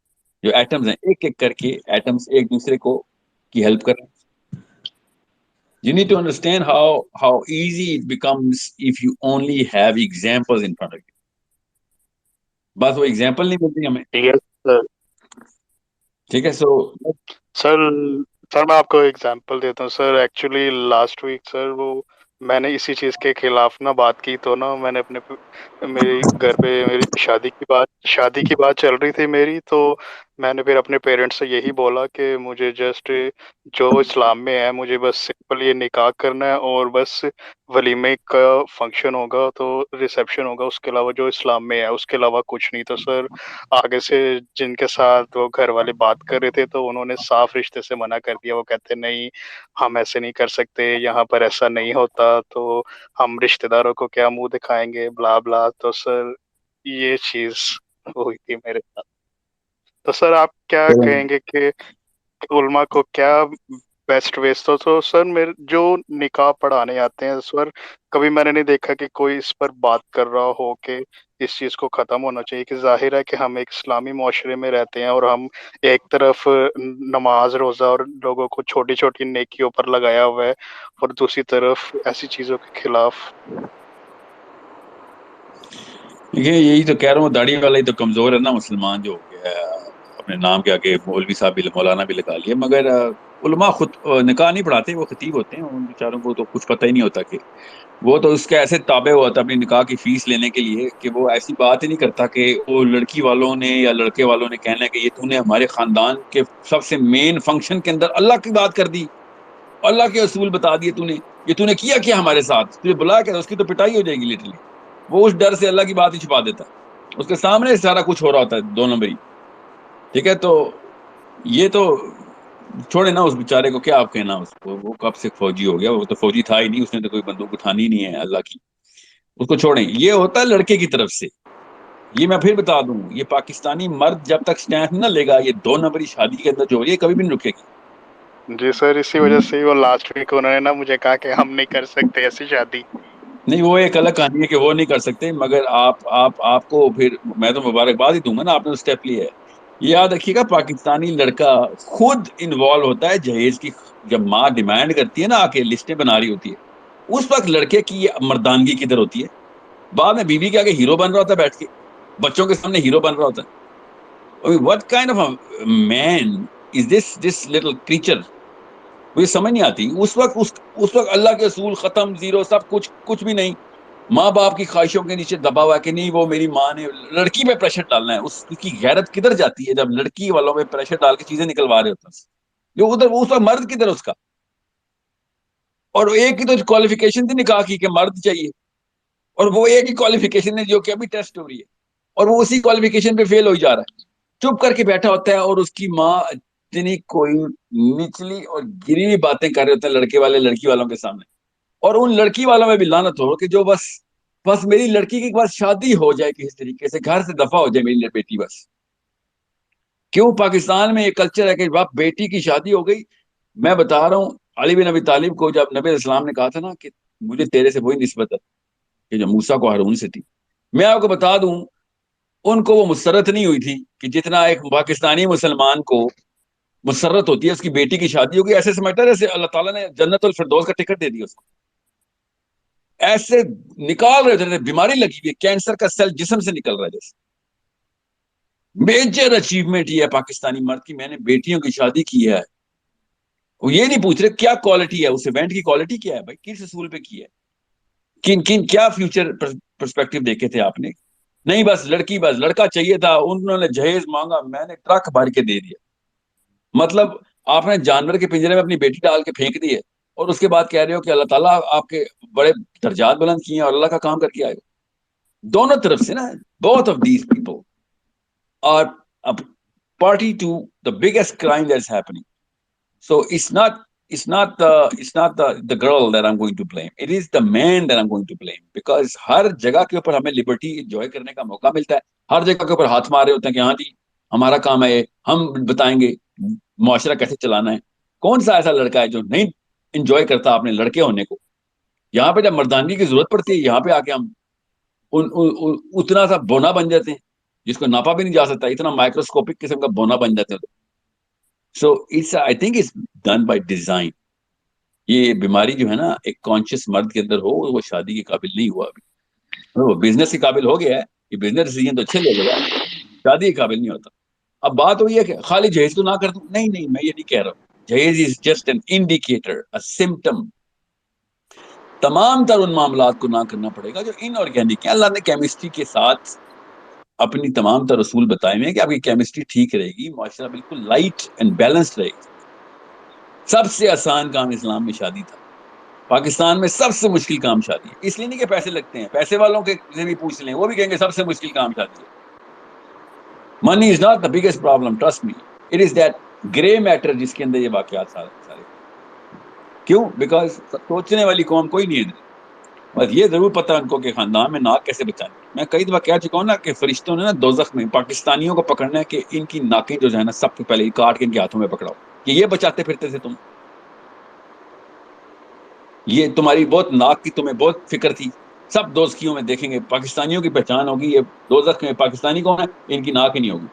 جو ایٹمز ہیں, ایک ایک کر کے ایٹمز ایک دوسرے کو کی ہیلپ کر رہے ہیں. You need to understand how easy it becomes if you only have examples in front of you. بس وہ ایگزامپل نہیں ملتی ہمیں. یس سر. ٹھیک ہے, سو سر سر میں آپ کو ایگزامپل دیتا ہوں سر. ایکچولی لاسٹ ویک سر وہ میں نے اسی چیز کے خلاف نہ بات کی, تو نا میں نے میری گھر پہ میری شادی کی بات چل رہی تھی میری, تو میں نے پھر اپنے پیرنٹس سے یہی بولا کہ مجھے جسٹ جو اسلام میں ہے مجھے بس سمپل یہ نکاح کرنا ہے, اور بس ولیمے کا فنکشن ہوگا تو ریسیپشن ہوگا, اس کے علاوہ جو اسلام میں ہے اس کے علاوہ کچھ نہیں. تو سر آگے سے جن کے ساتھ وہ گھر والے بات کر رہے تھے تو انہوں نے صاف رشتے سے منع کر دیا. وہ کہتے نہیں ہم ایسے نہیں کر سکتے, یہاں پر ایسا نہیں ہوتا, تو ہم رشتے داروں کو کیا منہ دکھائیں گے, بلا بلا. تو سر یہ چیز ہوئی تھی میرے ساتھ. تو سر آپ کیا کہیں گے کہ علماء کو کیا بیسٹ ویز؟ تو سر میرے جو نکاح پڑھانے آتے ہیں سر, کبھی میں نے نہیں دیکھا کہ کوئی اس پر بات کر رہا ہو کہ اس چیز کو ختم ہونا چاہیے. کہ ظاہر ہے کہ ہم ایک اسلامی معاشرے میں رہتے ہیں, اور ہم ایک طرف نماز روزہ اور لوگوں کو چھوٹی چھوٹی نیکیوں پر لگایا ہوا ہے, اور دوسری طرف ایسی چیزوں کے خلاف. یہی تو کہہ رہا ہوں, داڑھی والا ہی تو کمزور ہے نا مسلمان جو ہو گیا ہے, اپنے نام کے آگے مولوی صاحب بھی مولانا بھی لگا لیے. مگر علماء خود نکاح نہیں پڑھاتے, وہ خطیب ہوتے ہیں, ان بیچاروں کو تو کچھ پتہ ہی نہیں ہوتا کہ وہ تو اس کے ایسے تابع ہوا تھا اپنی نکاح کی فیس لینے کے لیے کہ وہ ایسی بات ہی نہیں کرتا کہ وہ لڑکی والوں نے یا لڑکے والوں نے کہنا ہے کہ یہ تو نے ہمارے خاندان کے سب سے مین فنکشن کے اندر اللہ کی بات کر دی, اللہ کے اصول بتا دیے تو نے, یہ تو نے کیا ہمارے ساتھ, تجھے بلا کے اس کی تو پٹائی ہو جائے گی لٹرلی. وہ اس ڈر سے اللہ کی بات ہی چھپا دیتا ہے, اس کے سامنے سارا کچھ ہو رہا ہوتا ہے 2 نمبری. ٹھیک ہے, تو یہ تو چھوڑے نا اس بیچارے کو, کیا آپ کہنا اس کو, وہ کب سے فوجی ہو گیا, وہ تو فوجی تھا ہی نہیں, اس نے تو کوئی بندوق اٹھانی نہیں ہے اللہ کی, اس کو چھوڑیں. یہ ہوتا ہے لڑکے کی طرف سے, یہ میں پھر بتا دوں، یہ پاکستانی مرد جب تک سٹینڈ نہ لے گا یہ 2 نمبری شادی کے اندر جو ہو رہی ہے کبھی بھی نہیں رکے گی. جی سر، اسی وجہ سے وہ لاسٹ ویک انہوں نے نا مجھے کہا کہ ہم نہیں کر سکتے ایسی شادی. نہیں وہ ایک الگ کہانی ہے کہ وہ نہیں کر سکتے، مگر آپ کو پھر میں تو مبارکباد ہی دوں گا نا، آپ نے اسٹیپ لیا ہے. یاد رکھیے گا پاکستانی لڑکا خود انوالو ہوتا ہے جہیز کی. جب ماں ڈیمانڈ کرتی ہے نا، آ کے لسٹیں بنا رہی ہوتی ہے، اس وقت لڑکے کی یہ مردانگی کدھر ہوتی ہے؟ بعد میں بیوی کے آگے ہیرو بن رہا ہوتا ہے بیٹھ کے، بچوں کے سامنے ہیرو بن رہا ہوتا ہے. What kind of man is this little creature? مجھے سمجھ نہیں آتی. اس وقت اللہ کے اصول ختم، زیرو، سب کچھ بھی نہیں. ماں باپ کی خواہشوں کے نیچے دبا ہوا ہے کہ نہیں وہ میری ماں نے. لڑکی پہ پریشر ڈالنا ہے، اس کی غیرت کدھر جاتی ہے جب لڑکی والوں پہ پریشر ڈال کے چیزیں نکلوا رہے ہوتے ہیں جو ادھر اس وقت مرد کدھر اس کا. اور ایک ہی تو کوالیفیکیشن تھی نکاح کی کہ مرد چاہیے، اور وہ ایک ہی کوالیفیکیشن ہے جو کہ ابھی ٹیسٹ ہو رہی ہے، اور وہ اسی کوالیفیکیشن پہ فیل ہو جا رہا ہے. چپ کر کے بیٹھا ہوتا ہے اور اس کی ماں اتنی کوئی نچلی اور گری ہوئی باتیں کر رہے ہوتے ہیں لڑکے والے لڑکی والوں کے سامنے. اور ان لڑکی والوں میں بھی لعنت ہو کہ جو بس میری لڑکی کی بس شادی ہو جائے کسی طریقے سے، گھر سے دفع ہو جائے میری بیٹی بس. کیوں پاکستان میں یہ کلچر ہے کہ باپ بیٹی کی شادی ہو گئی. میں بتا رہا ہوں علی بن ابی طالب کو جب نبی علیہ السلام نے کہا تھا نا کہ مجھے تیرے سے وہی نسبت ہے کہ جو موسیٰ کو ہارون سے تھی، میں آپ کو بتا دوں ان کو وہ مسرت نہیں ہوئی تھی کہ جتنا ایک پاکستانی مسلمان کو مسرت ہوتی ہے اس کی بیٹی کی شادی ہوگی. ایسے سمجھتا ہے جیسے اللہ تعالیٰ نے جنت الفردوس کا ٹکٹ دے دیا اس کو. ایسے نکال رہے تھے، بیماری لگی ہوئی ہے، کینسر کا سیل جسم سے نکل رہا ہے جیسے. میجر اچیومنٹ یہ ہے پاکستانی مرد کی، میں نے بیٹیوں کی شادی کی ہے. وہ یہ نہیں پوچھ رہے کیا کوالٹی ہے اس ایونٹ کی، کوالٹی کیا ہے بھائی، کس اصول پہ کی ہے، کن کیا فیوچر پرسپیکٹو دیکھے تھے آپ نے. نہیں بس لڑکی، بس لڑکا چاہیے تھا، انہوں نے جہیز مانگا، میں نے ٹرک بھر کے دے دیا. مطلب آپ نے جانور کے پنجرے میں اپنی بیٹی ڈال کے پھینک دی ہے، اور اس کے بعد کہہ رہے ہو کہ اللہ تعالیٰ آپ کے بڑے درجات بلند کیے ہیں اور اللہ کا کام کر کے آئے ہو. دونوں طرف سے نا، both of these people are a party to the biggest crime that's happening. So it's not the girl that I'm going to blame. It is the man that I'm going to blame. Because ہر جگہ کے اوپر ہمیں Liberty enjoy کرنے کا موقع ملتا ہے، ہر جگہ کے اوپر ہاتھ مارے ہوتے ہیں کہ ہاں جی ہمارا کام ہے، ہم بتائیں گے معاشرہ کیسے چلانا ہے. کون سا ایسا لڑکا ہے جو نہیں انجوائے کرتا اپنے لڑکے ہونے کو؟ یہاں پہ جب مردانگی کی ضرورت پڑتی ہے یہاں پہ آ کے ہم اتنا سا بونا بن جاتے ہیں جس کو ناپا بھی نہیں جا سکتا، اتنا مائکروسکوپک قسم کا بونا بن جاتے ہیں. So it's I think it's done by design. یہ بیماری جو ہے نا ایک کانشیس مرد کے اندر ہو، وہ شادی کے قابل نہیں ہوا ابھی. وہ بزنس کے قابل ہو گیا ہے، یہ بزنس ڈیسیژن تو اچھے لے لے گا، شادی کے قابل نہیں ہوتا. اب بات وہی ہے کہ خالی جہیز تو نہ کر دوں، نہیں میں یہ نہیں کہہ رہا ہوں. جہیز is just an indicator, a symptom. تمام تر ان معاملات کو نہ کرنا پڑے گا جو ان آرگینک ہیں. اللہ نے کیمسٹری کے ساتھ اپنی تمام تر اصول بتائے ہوئے ہیں کہ آپ کی کیمسٹری ٹھیک رہے گی، معاشرہ بالکل لائٹ اینڈ بیلنسڈ رہے گا. سب سے آسان کام اسلام میں شادی تھا، پاکستان میں سب سے مشکل کام شادی ہے. اس لیے نہیں کہ پیسے لگتے ہیں، پیسے والوں کے سے بھی پوچھ لیں، وہ بھی کہیں گے سب سے مشکل کام شادی ہے. Money is not the biggest problem, trust me. It is that grey matter جس کے اندر یہ واقعات سارے. کیوں؟ بیکاز سوچنے والی قوم کوئی نہیں ہے. بس یہ ضرور پتا ان کو کہ خاندان میں ناک کیسے بچانی. میں کئی دفعہ کہہ چکا ہوں نا کہ فرشتوں نے نا دوزخ میں پاکستانیوں کو پکڑنا ہے کہ ان کی ناکیں جو ہے نا سب سے پہلے کاٹ کے ان کے ہاتھوں میں پکڑاؤ کہ یہ بچاتے پھرتے تھے تم، یہ تمہاری بہت ناک کی تمہیں بہت فکر تھی. سب دوزخیوں میں دیکھیں گے پاکستانیوں کی پہچان ہوگی، یہ دوزخ میں پاکستانی کون ہے، ان کی ناک ہی نہیں ہوگی.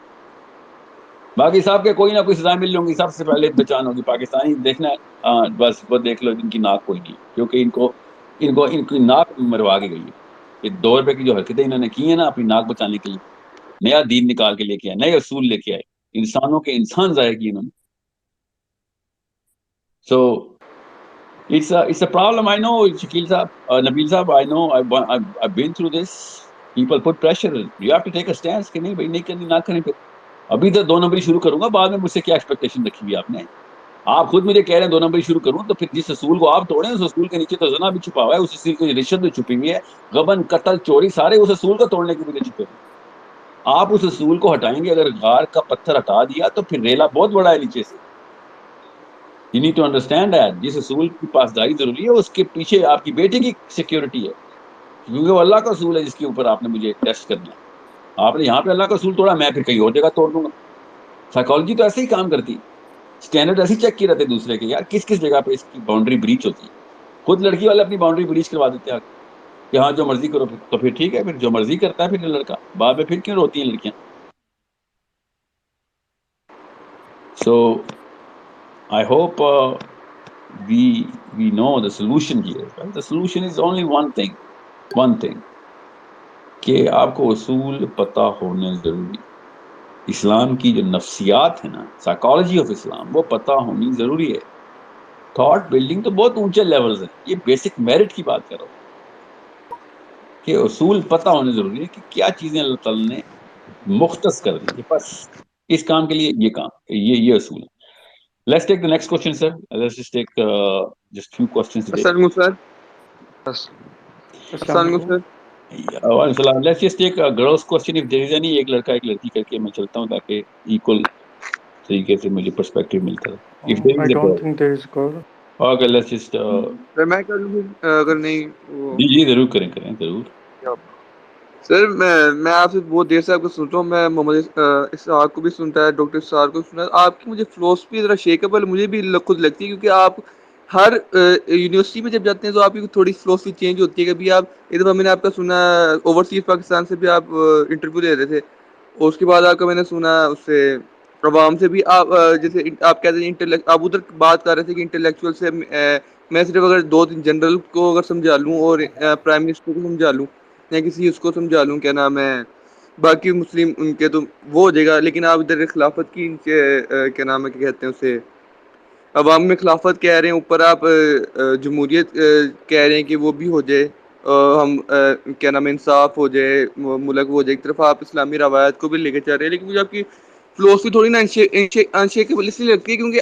باقی صاحب کے کوئی نہ کوئی سزائیں مل ہوں گی، سب سے پہلے پہچان ہوگی پاکستانی دیکھنا ہے. بس وہ دیکھ لو ان کی ناک کوئی نہیں، کیونکہ ان کی ناک مروا کے گئی ہے. یہ 2 روپے کی جو حرکتیں انہوں نے کی ہیں نا اپنی ناک بچانے کے لیے، نیا دین نکال کے لے کے آئے، نئے اصول لے کے آئے، انسانوں کے انسان ضائع کیے انہوں نے. سو it's a problem. I know Shakil صاحب، Nabil صاحب, I know I've been through this. People put pressure. You have to take a stance کہ نہیں بھائی نہیں کرنی نہ کریں. پھر ابھی تو 2 نمبری شروع کروں گا، بعد میں مجھ سے کیا ایکسپیکٹیشن رکھی ہوئی آپ نے؟ آپ خود مجھے کہہ رہے ہیں 2 نمبری شروع کروں، تو پھر جس اصول کو آپ توڑیں اس اصول کے نیچے تو زنا بھی چھپا ہوا ہے، اس اصول کی رشوت بھی چھپی ہوئی ہے، غبن قتل چوری سارے اس اصول کو توڑنے کے پیچھے چھپے ہوئے. آپ اس اصول کو ہٹائیں گے، اگر غار کا پتھر ہٹا دیا تو پھر ریلا بہت بڑا ہے نیچے سے. You need to understand that جس اصول کی پاسداری ضروری ہے اس کے پیچھے آپ کی بیٹی کی سیکیورٹی ہے، کیونکہ وہ اللہ کا اصول ہے جس کے اوپر آپ نے مجھے ٹیسٹ کرنا ہے. آپ نے یہاں پہ اللہ کا اصول توڑا، میں پھر کہیں اور جگہ توڑ دوں گا. سائیکالوجی تو ایسے ہی کام کرتی، اسٹینڈرڈ ایسے ہی چیک کیے رہتے دوسرے کے، یار کس کس جگہ پہ اس کی باؤنڈری بریچ ہوتی ہے. خود لڑکی والے اپنی باؤنڈری بریچ کروا دیتے ہیں کہ ہاں جو مرضی کرو. پھر تو پھر ٹھیک ہے، پھر جو مرضی کرتا ہے پھر لڑکا، بعد میں پھر کیوں روتی ہیں لڑکیاں. So I hope we know the solution here. Well, the solution is only one thing, کہ آپ کو اصول پتہ ہونے ضروری. اسلام کی جو نفسیات ہے نا، سائیکالوجی آف اسلام، وہ پتہ ہونی ضروری ہے. تھاٹ بلڈنگ تو بہت اونچے لیولز ہیں، یہ بیسک میرٹ کی بات کر رہا ہوں کہ اصول پتہ ہونے ضروری ہے کہ کیا چیزیں اللہ تعالیٰ نے مختص کر دی کہ بس اس کام کے لیے یہ کام، یہ اصول ہے. Let's take the next question, sir. Let's just take just few questions today. السلام علیکم سر. السلام علیکم سر. Let's just take a girl's question if there is any. ایک لڑکا ایک لڑکی کر کے میں چلتا ہوں تاکہ equal طریقے سے مجھے perspective ملتا ہے. If there I is a don't girl. think there is call. Okay, let's just سر میں کر لوں اگر نہیں وہ. جی ضرور کریں ضرور. سر میں آپ سے بہت دیر سے آپ کو سنتا ہوں. میں محمد اسحاق کو بھی سنتا ہے, ڈاکٹر اسحاق کو سنتا ہے. آپ کی مجھے فلسفی ذرا شیکبل مجھے بھی خود لگتی ہے, کیونکہ آپ ہر یونیورسٹی میں جب جاتے ہیں تو آپ کی تھوڑی فلسفی چینج ہوتی ہے. کبھی آپ ایک دفعہ میں نے آپ کا سنا اوورسیز پاکستان سے بھی آپ انٹرویو لے رہے تھے, اور اس کے بعد آپ کا میں نے سنا اس سے عوام سے بھی. آپ جیسے آپ کہتے ہیں آپ ادھر بات کر رہے تھے کہ انٹلیکچوئل سے میں صرف اگر دو تین جنرل کو اگر سمجھا لوں اور پرائم منسٹر کو سمجھا لوں یا کسی اس کو سمجھا لوں کیا نام ہے باقی مسلم ان کے تو وہ ہو جائے گا. لیکن آپ ادھر خلافت کی ان کے کیا نام ہے کیا کہتے ہیں اسے عوام میں خلافت کہہ رہے ہیں, اوپر آپ جمہوریت کہہ رہے ہیں کہ وہ بھی ہو جائے, ہم کیا نام انصاف ہو جائے, ملک ہو جائے. ایک طرف آپ اسلامی روایت کو بھی لے کے چل رہے ہیں, لیکن مجھے آپ کی فلسفی تھوڑی نا انشیکیبل اس لیے لگتی ہے کیونکہ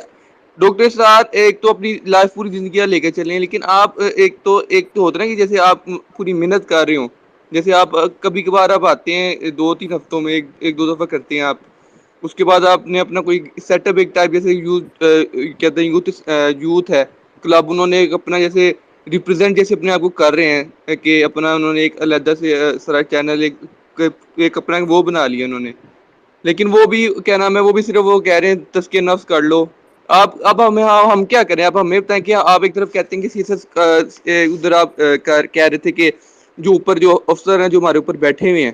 ڈاکٹر صاحب ایک تو اپنی لائف پوری زندگیاں لے کے چلے ہیں, لیکن آپ ایک تو ہوتا ہے نا کہ جیسے آپ پوری محنت کر رہے ہوں. جیسے آپ کبھی کبھار آپ آتے ہیں 2-3 ہفتوں میں ایک دو دفعہ کرتے ہیں آپ, اس کے بعد آپ نے اپنا کوئی سیٹ اپ ایک ٹائپ جیسے کہتے ہیں یوتھ ہے کلب, انہوں نے ایک اپنا جیسے ریپرزینٹ جیسے اپنے آپ کو کر رہے ہیں کہ اپنا انہوں نے ایک علیحدہ سے سارا چینل ایک اپنا وہ بنا لیا انہوں نے. لیکن وہ بھی کیا نام ہے وہ بھی صرف وہ کہہ رہے ہیں تزکیہ نفس کر لو. آپ اب ہم کیا کریں, اب ہمیں بتائیں کہ آپ ایک طرف کہتے ہیں کہ سیاست ادھر آپ کہہ رہے تھے کہ جو اوپر جو افسر ہیں جو ہمارے اوپر بیٹھے ہوئے ہیں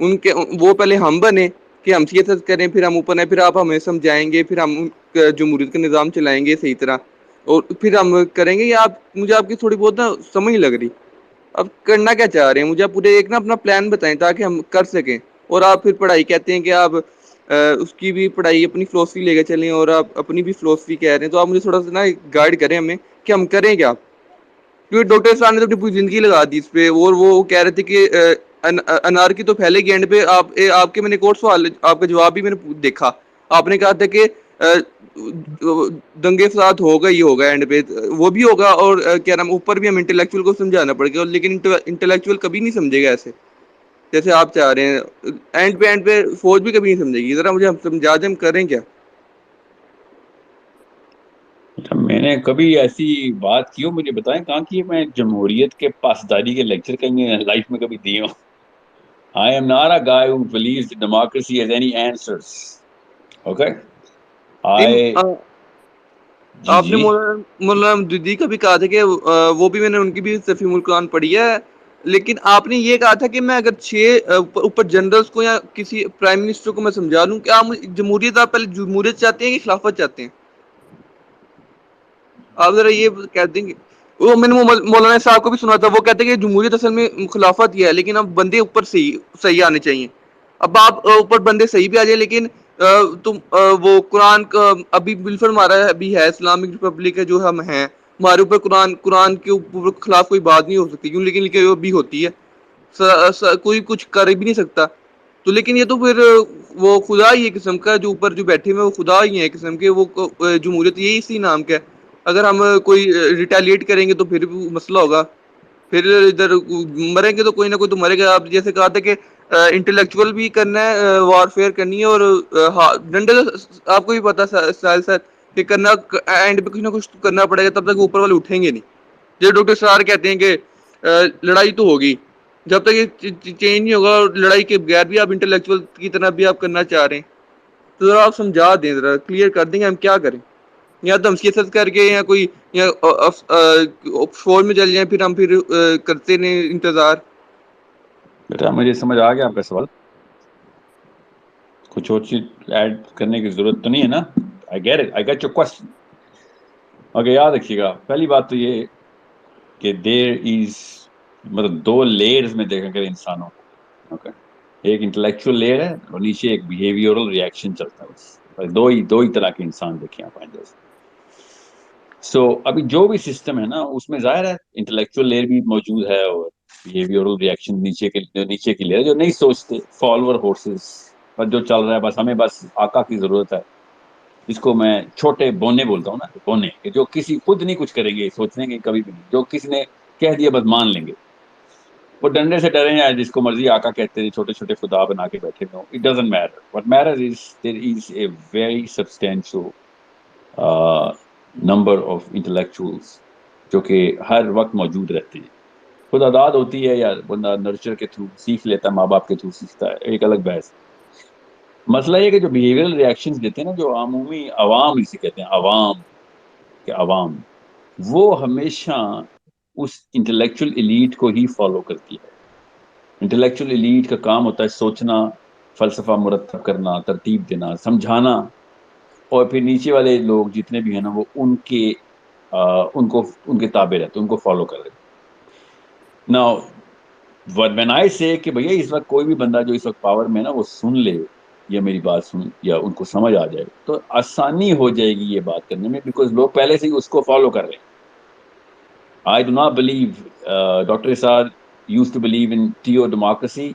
ان کے وہ پہلے ہم بنے کہ ہم سیاست کریں, پھر ہم اوپر ہیں, پھر آپ ہمیں سمجھائیں گے, پھر ہم جمہوریت کا نظام چلائیں گے صحیح طرح, اور پھر ہم کریں گے. یا آپ مجھے آپ کی تھوڑی بہت نا سمجھ نہیں لگ رہی اب کرنا کیا چاہ رہے ہیں. مجھے آپ پورے ایک نا اپنا پلان بتائیں تاکہ ہم کر سکیں. اور آپ پھر پڑھائی کہتے ہیں کہ آپ اس کی بھی پڑھائی اپنی فلسفی لے کے چلیں اور آپ اپنی بھی فلسفی کہہ رہے ہیں, تو آپ مجھے تھوڑا سا نا گائیڈ کریں ہمیں کہ ہم کریں کیا. کیونکہ ڈاکٹر صاحب نے تو اپنی پوری زندگی لگا دی اس پہ, اور وہ کہہ رہے تھے کہ انار کی تو پھیلے گی اینڈ پہ. آپ کے میں نے ایک اور سوال آپ کا جواب بھی میں نے دیکھا, آپ نے کہا تھا کہ دنگے فساد ہوگا ہی ہوگا اینڈ پہ, وہ بھی ہوگا, اور کیا نام اوپر بھی ہم انٹلیکچوئل کو سمجھانا پڑے گا, لیکن انٹلیکچوئل کبھی نہیں سمجھے گا ایسے جیسے آپ چاہ رہے ہیں. اینڈ پہ فوج بھی کبھی نہیں سمجھے گی. ذرا مجھے ہم سمجھا دیں ہم کریں کیا. میں نے کبھی ایسی بات کی ہو مجھے بتائیں کہاں کی ہے. میں جمہوریت کے پاسداری کے لیکچر کہیں لائف میں کبھی دیے ہوں. I am not a guy who believes that democracy has any answers. Okay? آپ نے جی مولانا مودودی کا بھی کہا تھا کہ وہ بھی میں نے ان کی بھی تفہیم القرآن پڑھی ہے, لیکن آپ نے یہ کہا تھا کہ میں اگر 6 اوپر جنرلز کو یا کسی پرائم منسٹر کو میں سمجھا لوں کہ آپ جمہوریت, آپ پہلے جمہوریت چاہتے ہیں کہ خلافت چاہتے ہیں. آپ ذرا یہ کہہ دیں گے. وہ میں نے مولانا صاحب کو بھی سنا تھا, وہ کہتے ہیں کہ جمہوریت اصل میں خلافت ہی ہے, لیکن اب بندے اوپر صحیح آنے چاہیے. اب آپ اوپر بندے صحیح بھی آ جائیں, لیکن تم وہ قرآن کا ابھی بالفل ہمارا ابھی ہے اسلامک ریپبلک ہے جو ہم ہیں, ہمارے اوپر قرآن کے خلاف کوئی بات نہیں ہو سکتی کیوں, لیکن وہ بھی ہوتی ہے, کوئی کچھ کر بھی نہیں سکتا. تو لیکن یہ تو پھر وہ خدا ہی ہے قسم کا, جو اوپر جو بیٹھے ہوئے وہ خدا ہی ہے قسم کے, وہ جمہوریت یہی اسی نام کا ہے. اگر ہم کوئی ریٹیلیٹ کریں گے تو پھر بھی مسئلہ ہوگا, پھر ادھر مریں گے تو کوئی نہ کوئی تو مرے گا. آپ جیسے کہا تھا کہ انٹلیکچوئل بھی کرنا ہے, وار فیئر کرنی ہے, اور ڈنڈے آپ کو بھی پتا ساحل سر کہ کرنا اینڈ پہ کچھ نہ کچھ کرنا پڑے گا, تب تک اوپر والے اٹھیں گے نہیں. جو ڈاکٹر سار کہتے ہیں کہ لڑائی تو ہوگی, جب تک یہ چینج نہیں ہوگا اور لڑائی کے بغیر بھی آپ انٹلیکچوئل کی طرح بھی آپ کرنا چاہ رہے ہیں تو ذرا آپ سمجھا دیں, ذرا کلیئر کر دیں گے ہم کیا کریں, یا تو ہم سیاست کر کے یا کوئی یا فوج میں چل جائیں, پھر ہم پھر کرتے رہیں انتظار. بیٹا مجھے سمجھ آ گیا آپ کا سوال, کچھ اور چیز ایڈ کرنے کی ضرورت تو نہیں ہے نا؟ I get your question. Okay, یاد رکھیے گا پہلی بات تو یہ کہ دیر از مطلب دو لیئرز میں دیکھا کرے انسانوں کو. اوکے, ایک انٹلیکچوئل لیئر ہے اور نیچے ایک بیہیویئرل ریئیکشن چلتا ہے. بس دو ہی طرح کے انسان دیکھیں آپ آئندہ. سو ابھی جو بھی سسٹم ہے نا اس میں ظاہر ہے انٹلیکچوئل لیئر بھی موجود ہے اور بیہیویئرل ریئیکشن نیچے کی لیئر جو نہیں سوچتے, فالوور ہورسز, بس جو چل رہا ہے بس ہمیں بس آقا کی ضرورت ہے, جس کو میں چھوٹے بونے بولتا ہوں نا, بونے کہ جو کسی خود نہیں کچھ کریں گے, سوچنے کے کبھی بھی نہیں, جو کسی نے کہہ دیا بس مان لیں گے, وہ ڈنڈے سے ڈرے ہیں, جس کو مرضی آقا کہتے ہیں, چھوٹے چھوٹے خدا بنا کے بیٹھے ہوں. It doesn't matter, what matters is there is a very substantial number of intellectuals جو کہ ہر وقت موجود رہتے ہیں. خود اداد ہوتی ہے یا بندہ نرچر کے تھرو سیکھ لیتا ہے, ماں باپ کے تھرو سیکھتا ہے, ایک الگ بحث. مسئلہ یہ کہ جو بیہیویئرل ریئیکشنز دیتے ہیں نا, جو عمومی عوام اسے کہتے ہیں, عوام کے عوام, وہ ہمیشہ اس انٹلیکچوئل ایلیٹ کو ہی فالو کرتی ہے. انٹلیکچوئل ایلیٹ کا کام ہوتا ہے سوچنا, فلسفہ مرتب کرنا, ترتیب دینا, سمجھانا, اور پھر نیچے والے لوگ جتنے بھی ہیں نا وہ ان کے تابع رہتے, ان کو فالو کر رہے. Now when I say کہ بھیا اس وقت کوئی بھی بندہ جو اس وقت پاور میں نا وہ سن لے یا میری بات سن یا ان کو سمجھ آ جائے تو آسانی ہو جائے گی یہ بات کرنے میں, بیکاز لوگ پہلے سے ہی اس کو فالو کر رہے ہیں. I do not believe Dr. Isar used to believe in theo-democracy.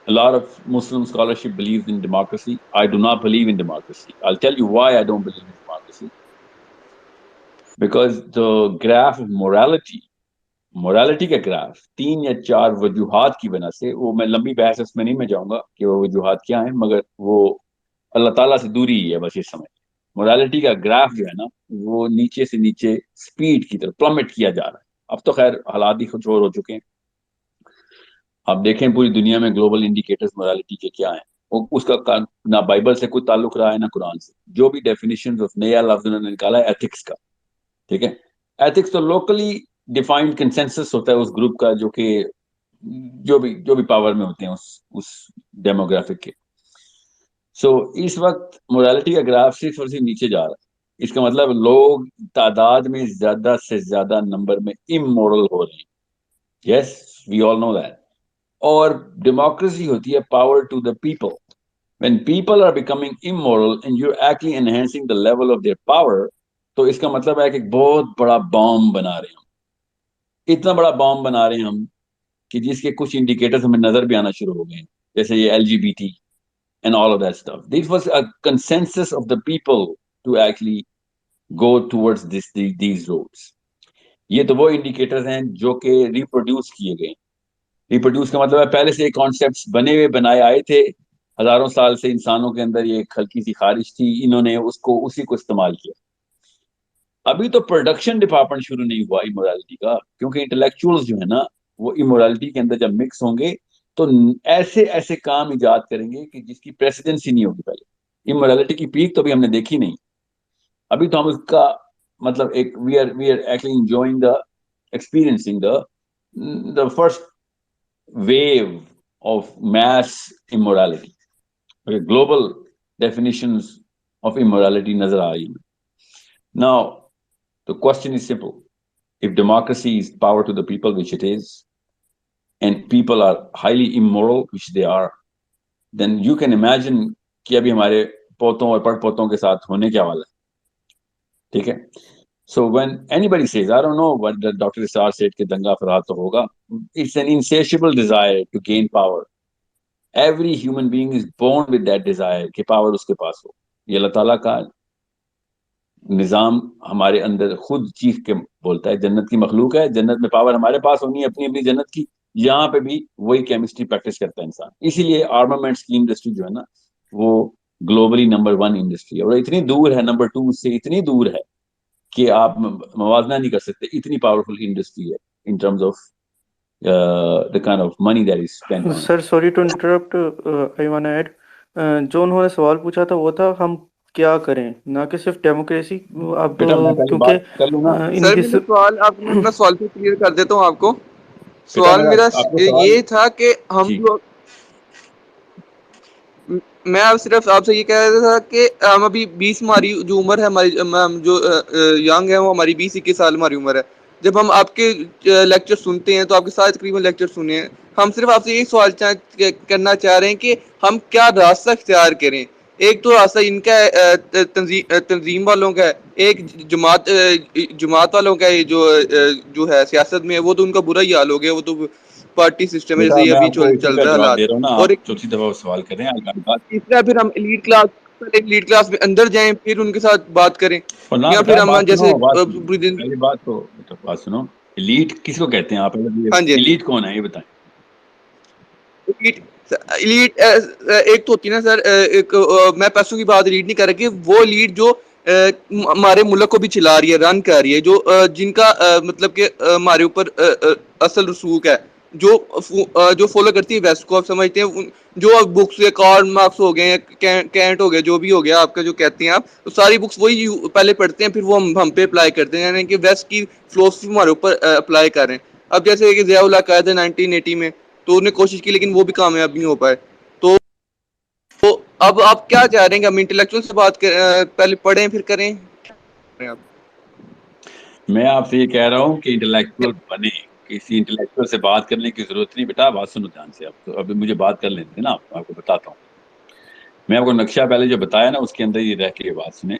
A lot of Muslim scholarship believes in democracy. I do not believe in democracy. I'll tell you why I don't believe in democracy. Because the graph of morality کا graph 3 یا 4 وجوہات کی وجہ سے, وہ میں لمبی بحث اس میں نہیں میں جاؤں گا کہ وہ وجوہات کیا ہیں, مگر وہ اللہ تعالیٰ سے دوری ہی ہے بس یہ سمجھ. morality کا گراف جو ہے نا وہ نیچے سے نیچے سپیڈ کی طرف پلمٹ کیا جا رہا ہے. اب تو خیر حالات ہی کچھ اور ہو چکے ہیں. آپ دیکھیں پوری دنیا میں گلوبل انڈیکیٹرز morality کے کیا ہیں, اس کا نہ بائبل سے کوئی تعلق رہا ہے نہ قرآن سے. جو بھی ڈیفینیشن آف نیا لفظ انہوں نے نکالا ہے ایتھکس کا, ٹھیک ہے, ایتھکس تو لوکلی ڈیفائنڈ کنسنسس ہوتا ہے اس گروپ کا جو بھی پاور میں ہوتے ہیں اس ڈیموگرافک کے. سو اس وقت morality کا گراف صرف اور صرف نیچے جا رہا ہے. اس کا مطلب لوگ تعداد میں زیادہ سے زیادہ نمبر میں امورل ہو رہے ہیں. یس, وی آل نو دیٹ. اور ڈیموکریسی ہوتی ہے power to the people. when people are becoming immoral and you're actually enhancing the level of their power, تو اس کا مطلب ہے کہ ایک بہت بڑا بام بنا رہے ہیں ہم, اتنا بڑا بام بنا رہے ہیں ہم کہ جس کے کچھ انڈیکیٹرز ہمیں نظر بھی آنا شروع ہو گئے ہیں, جیسے یہ LGBT and all of that stuff. This was a consensus of the people to actually go towards these roads. یہ تو وہ انڈیکیٹرز ہیں جو کہ ریپروڈیوس کیے گئے. ریپروڈیوس کا مطلب ہے پہلے سے کانسیپٹس بنائے آئے تھے, ہزاروں سال سے انسانوں کے اندر یہ ایک ہلکی سی خارش تھی, انہوں نے اسی کو استعمال کیا. ابھی تو پروڈکشن ڈپارٹمنٹ شروع نہیں ہوا امورالٹی کا, کیونکہ انٹلیکچوئلز جو ہے نا وہ امورالٹی کے اندر جب مکس ہوں گے تو ایسے کام ایجاد کریں گے کہ جس کی پریسیڈنس ہی نہیں ہوگی. پہلے امورالٹی کی پیک تو ابھی ہم نے دیکھی نہیں. ابھی تو ہم اس کا مطلب ایک we are actually enjoying the experiencing the first wave of mass immorality. Okay, global definitions of immorality nazar aa rahi hai. Now the question is simple. If democracy is power to the people, which it is, and people are highly immoral, which they are, then you can imagine کہ ابھی ہمارے پوتوں اور پڑ پوتوں کے ساتھ ہونے کیا والا ہے, ٹھیک ہے. So when anybody says, I don't know what Dr. Isar said کہ دنگا فرات تو ہوگا, it's an insatiable desire to gain power. Every human being is born with that desire کہ پاور اس کے پاس ہو. یہ اللہ تعالیٰ کا نظام ہمارے اندر خود چیخ کے بولتا ہے, جنت کی مخلوق ہے, جنت میں پاور ہمارے پاس ہونی ہے اپنی اپنی جنت کی. یہاں پہ بھی وہی کیمسٹری پریکٹس کرتا ہے انسان. اسی لیے آرمامنٹس کی انڈسٹری جو ہے نا وہ گلوبلی نمبر 1 انڈسٹری ہے, اور اتنی دور ہے نمبر 2 سے, اتنی دور ہے کہ آپ موازنہ نہیں کر سکتے, اتنی پاورفل انڈسٹری ہے in terms of the kind of money that is spent on it. Sir sorry to interrupt, I want add, جو انہوں نے سوال پوچھا تھا وہ تھا ہم کیا کریں، نہ کہ صرف ڈیموکریسی. اب بیٹا میں پہلے کیونکہ بات کر لوں نا. ان سر کی میرا سوال آپ میں اپنا سوال پہ کلیئر کر دیتا ہوں آپ کو. بیٹا سوال میرا آپ کو سوال یہ تھا کہ ہم جی جو میں اب صرف آپ سے یہ کہہ رہا تھا کہ ہم ابھی 20 ہماری جو عمر ہے، ہماری ہم جو ینگ ہے، وہ ہماری 20-21 سال ہماری عمر ہے. جب ہم آپ کے لیکچر سنتے ہیں تو آپ کے ساتھ تقریباً لیکچر سنے ہیں، ہم صرف آپ سے یہی سوال کرنا چاہ رہے ہیں کہ ہم کیا راستہ اختیار کریں. ایک تو راستہ ان کا ہے تنظیم والوں کا ہے، ایک جماعت والوں کا ہے جو ہے سیاست میں، وہ تو ان کا برا ہی حال ہو گیا، وہ تو پارٹی سسٹم ہے بیٹا جیسے یہ میں ابھی آپ کو اسی چل کا رہا ہے جواب حالات. دے رہا ہوں نا. اور آپ ایک چوتھی دفعہ سوال کر رہے ہیں آگے بات. تیسرا پھر ہم ایلیٹ کلاس میں اندر جائیں، پھر ان کے ساتھ بات کریں، اور نہ یا بیٹا پھر ہم بات جیسے سنو، بات سنو پہلی بات تو بیٹا بات سنو. ایلیٹ کس کو کہتے ہیں آپ؟ ہاں جی ایلیٹ کون ہے یہ بتائیں. ایلیٹ ایک تو ہوتی ہے نا سر، ایک میں پیسوں کی بات ایلیٹ نہیں کر رہا، کہ وہ ایلیٹ جو ہمارے ملک کو بھی چلا رہی ہے، رن کر رہی ہے، جو جن کا مطلب کہ ہمارے اوپر اصل رسوخ ہے، جو فالو کرتی ہے ویسٹ کو. آپ سمجھتے ہیں جو بکس کارل مارکس ہو گئے، کینٹ ہو گیا، جو بھی ہو گیا آپ کا جو کہتے ہیں آپ، تو ساری بکس وہی پہلے پڑھتے ہیں، پھر وہ ہم پہ اپلائی کرتے ہیں، یعنی کہ ویسٹ کی فلسفی ہمارے اوپر اپلائی کر رہے ہیں. اب جیسے کہ ضیاء الحق قائد 1980 میں، تو انہوں نے کوشش کی لیکن وہ بھی کامیاب نہیں ہو پائے. تو اب آپ کیا چاہ رہے ہیں کہ ہم انٹلیکچوئل سے بات پہلے پڑھیں پھر کریں؟ میں آپ سے یہ کہہ رہا ہوں کہ انٹلیکچوئل بنے. کسی انٹلیکچوئل سے بات کرنے کی ضرورت نہیں بیٹا. بات سنو دھیان سے. آپ ابھی مجھے بات کر لیتے نا، آپ کو بتاتا ہوں. میں آپ کو نقشہ پہلے جو بتایا نا، اس کے اندر یہ رہ کے یہ بات سنیں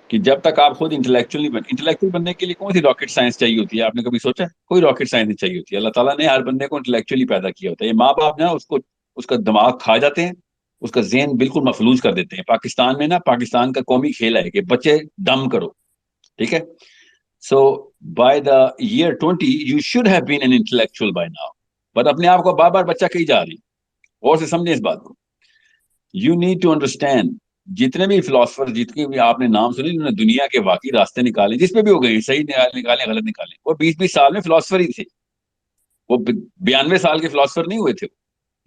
کہ جب تک آپ خود انٹلیکچوئل نہیں انٹلیکچوئل بننے کے لیے کون سی راکٹ سائنس چاہیے ہوتی ہے؟ آپ نے کبھی سوچا؟ کوئی راکٹ سائنس نہیں چاہیے ہوتی ہے. اللہ تعالیٰ نے ہر بندے کو انٹلیکچوئلی پیدا کیا ہوتا ہے. یہ ماں باپ نا اس کا دماغ کھا جاتے ہیں، اس کا ذہن بالکل مفلوج کر دیتے ہیں. پاکستان میں نا، پاکستان کا قومی کھیل ہے کہ بچے ڈم کرو، ٹھیک ہے. So by the year 20 you should have been an intellectual by now. But اپنے آپ کو بار بار بچہ کہیں جا رہی ہیں. اور سے سمجھیں اس بات کو. You need to understand، جتنے بھی فلاسفر، جتنے بھی آپ نے نام سنے، انہوں نے دنیا کے واقعی راستے نکالے، جس پہ بھی ہو گئے، صحیح نکالے غلط نکالے. وہ 20-20 سال میں فلاسفر ہی تھے، وہ 92 سال کے فلاسفر نہیں ہوئے تھے.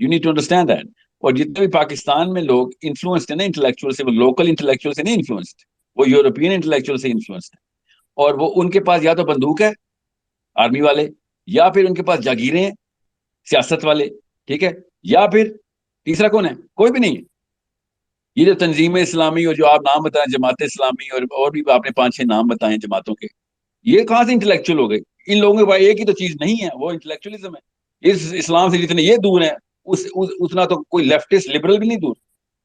You need to understand that. اور جتنے بھی پاکستان میں لوگ انفلوئنسڈ ہیں نا انٹلیکچوئل سے، وہ لوکل انٹلیکچوئل سے نہیں انفلوئنسڈ، وہ یورپین انٹلیکچوئل سے انفلوئنسڈ ہیں. اور وہ ان کے پاس یا تو بندوق ہے آرمی والے، یا پھر ان کے پاس جاگیریں ہیں سیاست والے، ٹھیک ہے، یا پھر تیسرا کون ہے؟ کوئی بھی نہیں ہے. یہ جو تنظیم اسلامی اور جو آپ نام بتائیں، جماعت اسلامی اور بھی آپ نے 5-6 نام بتائے جماعتوں کے، یہ کہاں سے انٹلیکچوئل ہو گئے؟ ان لوگوں کے پاس ایک ہی تو چیز نہیں ہے، وہ انٹلیکچوئلزم ہے. اس اسلام سے جتنے یہ دور ہیں، اتنا تو کوئی لیفٹسٹ لبرل بھی نہیں دور.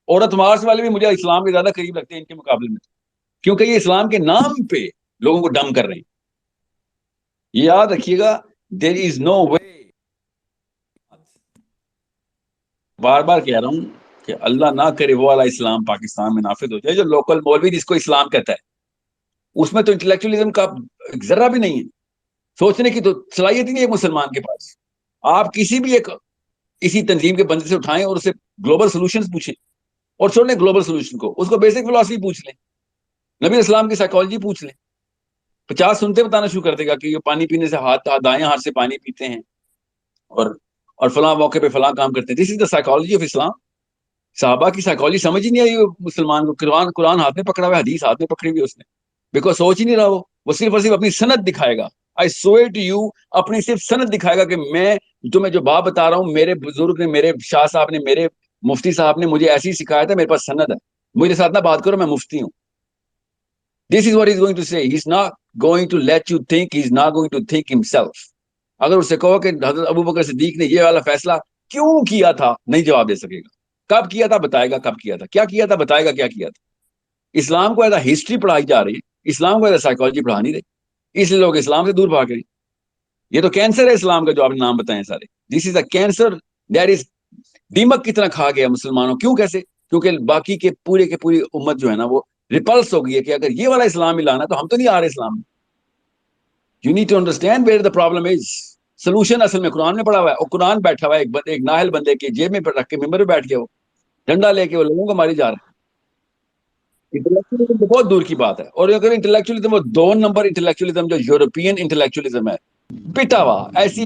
عورت مارچ والے بھی مجھے اسلام کے زیادہ قریب لگتے ہیں ان کے مقابلے میں، کیونکہ یہ اسلام کے نام پہ لوگوں کو ڈم کر رہے ہیں. یہ یاد رکھیے گا، دیر از نو وے. بار بار کہہ رہا ہوں کہ اللہ نہ کرے وہ والا اسلام پاکستان میں نافذ ہو جائے جو لوکل مولوی جس کو اسلام کہتا ہے. اس میں تو انٹلیکچوئلزم کا ذرہ بھی نہیں ہے، سوچنے کی تو صلاحیت ہی نہیں ہے مسلمان کے پاس. آپ کسی بھی ایک اسی تنظیم کے بندے سے اٹھائیں اور اسے گلوبل سولوشنز پوچھیں، اور چھوڑ لیں گلوبل سولوشن کو، اس کو بیسک فلسفی پوچھ لیں، نبی اسلام کی سائیکالوجی پوچھ لیں. 50 سنتے بتانا شروع کر دے گا کہ یہ پانی پینے سے دائیں ہاتھ سے پانی پیتے ہیں، اور فلاں موقع پہ فلاں کام کرتے ہیں. دس از دا سائیکالوجی آف اسلام. صحابہ کی سائیکالوجی سمجھ ہی نہیں آئی مسلمان کو. قرآن ہاتھ میں پکڑا ہوا ہے، حدیث ہاتھ میں پکڑی ہوئی اس نے، بیکاز سوچ ہی نہیں رہا. وہ صرف اور صرف اپنی سند دکھائے گا. آئی سوئر ٹو یو، اپنی صرف سند دکھائے گا کہ میں تمہیں جو بات بتا رہا ہوں، میرے بزرگ نے، میرے شاہ صاحب نے، میرے مفتی صاحب نے مجھے ایسی سکھایا تھا، میرے پاس سند ہے، میرے ساتھ نہ بات کرو، میں مفتی ہوں. This is what he's going to say. He's not going to let you think. He's not going to think himself. اگر اسے کہو کہ حضرت ابوبکر صدیق نے یہ والا فیصلہ کیوں کیا تھا، نہیں جواب دے سکے گا. کب کیا تھا بتائے گا، کب کیا تھا، کیا کیا تھا بتائے گا، کیا کیا تھا. اسلام کو ایسا ہسٹری پڑھائی جا رہی ہے، اسلام کو ایسا سائیکالوجی پڑھا نہیں رہی، اس لیے لوگ اسلام سے دور بھاگ رہے. یہ تو کینسر ہے اسلام کا جو آپ نے نام بتائے سارے. دس از اے کینسر دیٹ از دیمک کی طرح کھا گیا مسلمانوں. کیوں؟ کیسے؟ کیونکہ باقی کے پوری امت جو ہے نا، وہ ریپلس ہو گئی ہے کہ اگر یہ والا اسلام ہی لانا تو ہم تو نہیں آ رہے اسلام میں. You need to understand where the problem is. Solution اصل میں قرآن میں پڑا ہوا ہے، اور قرآن بیٹھا ہوا ہے ایک نااہل بندے کے جیب میں رکھ کے ممبر پہ بیٹھ کے وہ ڈنڈا لے کے وہ لوگوں کو ماری جا رہا ہے. انٹلیکچوئلزم بہت دور کی بات ہے. اور اگر انٹلیکچوئلزم وہ 2 نمبر انٹلیکچوئلزم جو یورپین انٹلیکچوئلزم ہے، پٹا ہوا ایسی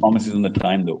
Promises on the time though.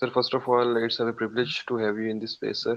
Sir, first of all, it's a privilege to have you in this space, sir.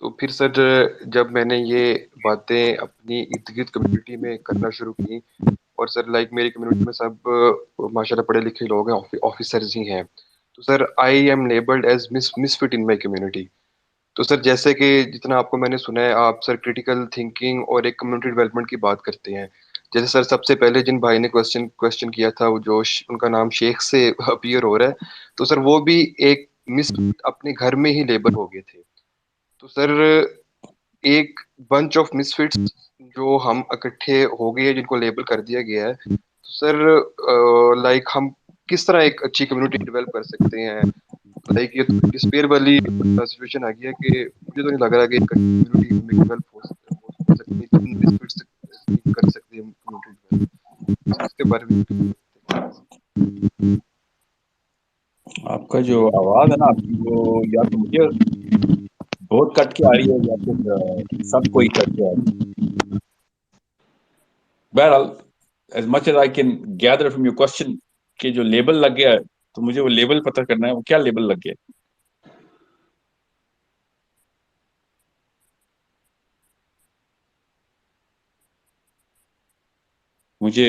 تو پھر سر جب میں نے یہ باتیں اپنی ارد گرد کمیونٹی میں کرنا شروع کی، اور سر لائک میری کمیونٹی میں سب ماشاء اللہ پڑھے لکھے لوگ ہیں، آفیسرز ہی ہیں، تو sir I am labelled as misfit in my community. تو سر جیسے کہ جتنا آپ کو میں نے سنا ہے، آپ سر کرٹیکل تھنکنگ اور ایک کمیونٹی ڈیولپمنٹ کی بات کرتے ہیں. جیسے سر سب سے پہلے جن بھائی نے کوشچن کیا تھا، وہ جو ان کا نام شیخ سے اپیئر ہو رہا ہے، تو سر وہ بھی ایک مس اپنے گھر میں ہی لیبل ہو گئے تھے. تو سر ایک بنچ آف مس فٹس جو ہم اکٹھے ہو گئے، جن کو لیبل کر دیا گیا ہے، تو سر لائک ہم کس طرح ایک اچھی کمیونٹی ڈیولپ کر سکتے ہیں؟ لائک یہ ڈسپیئر والی سچویشن آ گیا کہ مجھے تو نہیں لگ رہا کہ ایک کمیونٹی ڈیولپ ہو سکتی ہے، جن مسفٹس کر سکتے ہیں کمیونٹی ڈیولپ. اس کے بارے میں آپ کا جو آواز ہے نا آپ کی، وہ یا تو مجھے بہت کٹ کے آ رہی ہے، یا پھر سب کوئی کٹ کے آ رہی ہے. بہرحال as much as I can gather from your question کہ جو لیبل لگ گیا ہے، تو مجھے وہ لیبل پتہ کرنا ہے، وہ کیا لیبل لگ گیا. مجھے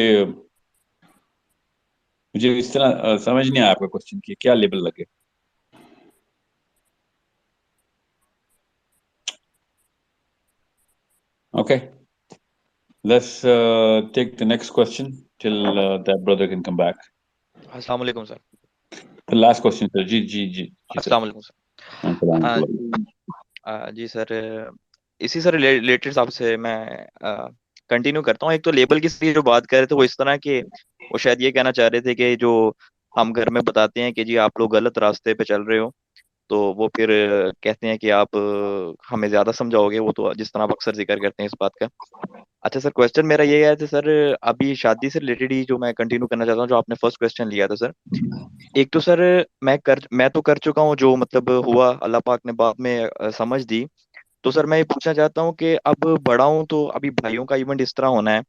اس طرح سمجھ نہیں آیا آپ کا کوشچن کہ کیا لیبل لگے. Okay, let's take the next question till that brother can come back. السلام علیکم سر. The last question sir. جی السلام علیکم سر. جی سر، اسی سے ریلیٹڈ آپ سے میں کنٹینیو کرتا ہوں. ایک تو لیبل کی جو بات کر رہے تھے، وہ اس طرح کہ وہ شاید یہ کہنا چاہ رہے تھے کہ جو ہم گھر میں بتاتے ہیں کہ جی آپ لوگ غلط راستے پہ چل رہے ہو، تو وہ پھر کہتے ہیں کہ آپ ہمیں زیادہ سمجھاؤ گے. وہ تو جس طرح آپ اکثر ذکر کرتے ہیں اس بات کا. اچھا سر، کوشچن میرا یہ ہے کہ سر ابھی شادی سے ریلیٹڈ ہی جو میں کنٹینیو کرنا چاہتا ہوں، جو آپ نے فرسٹ کوشچن لیا تھا سر. ایک تو سر میں تو کر چکا ہوں جو مطلب ہوا، اللہ پاک نے بعد میں سمجھ دی. تو سر میں یہ پوچھنا چاہتا ہوں کہ اب بڑا ہوں، تو ابھی بھائیوں کا ایونٹ اس طرح ہونا ہے،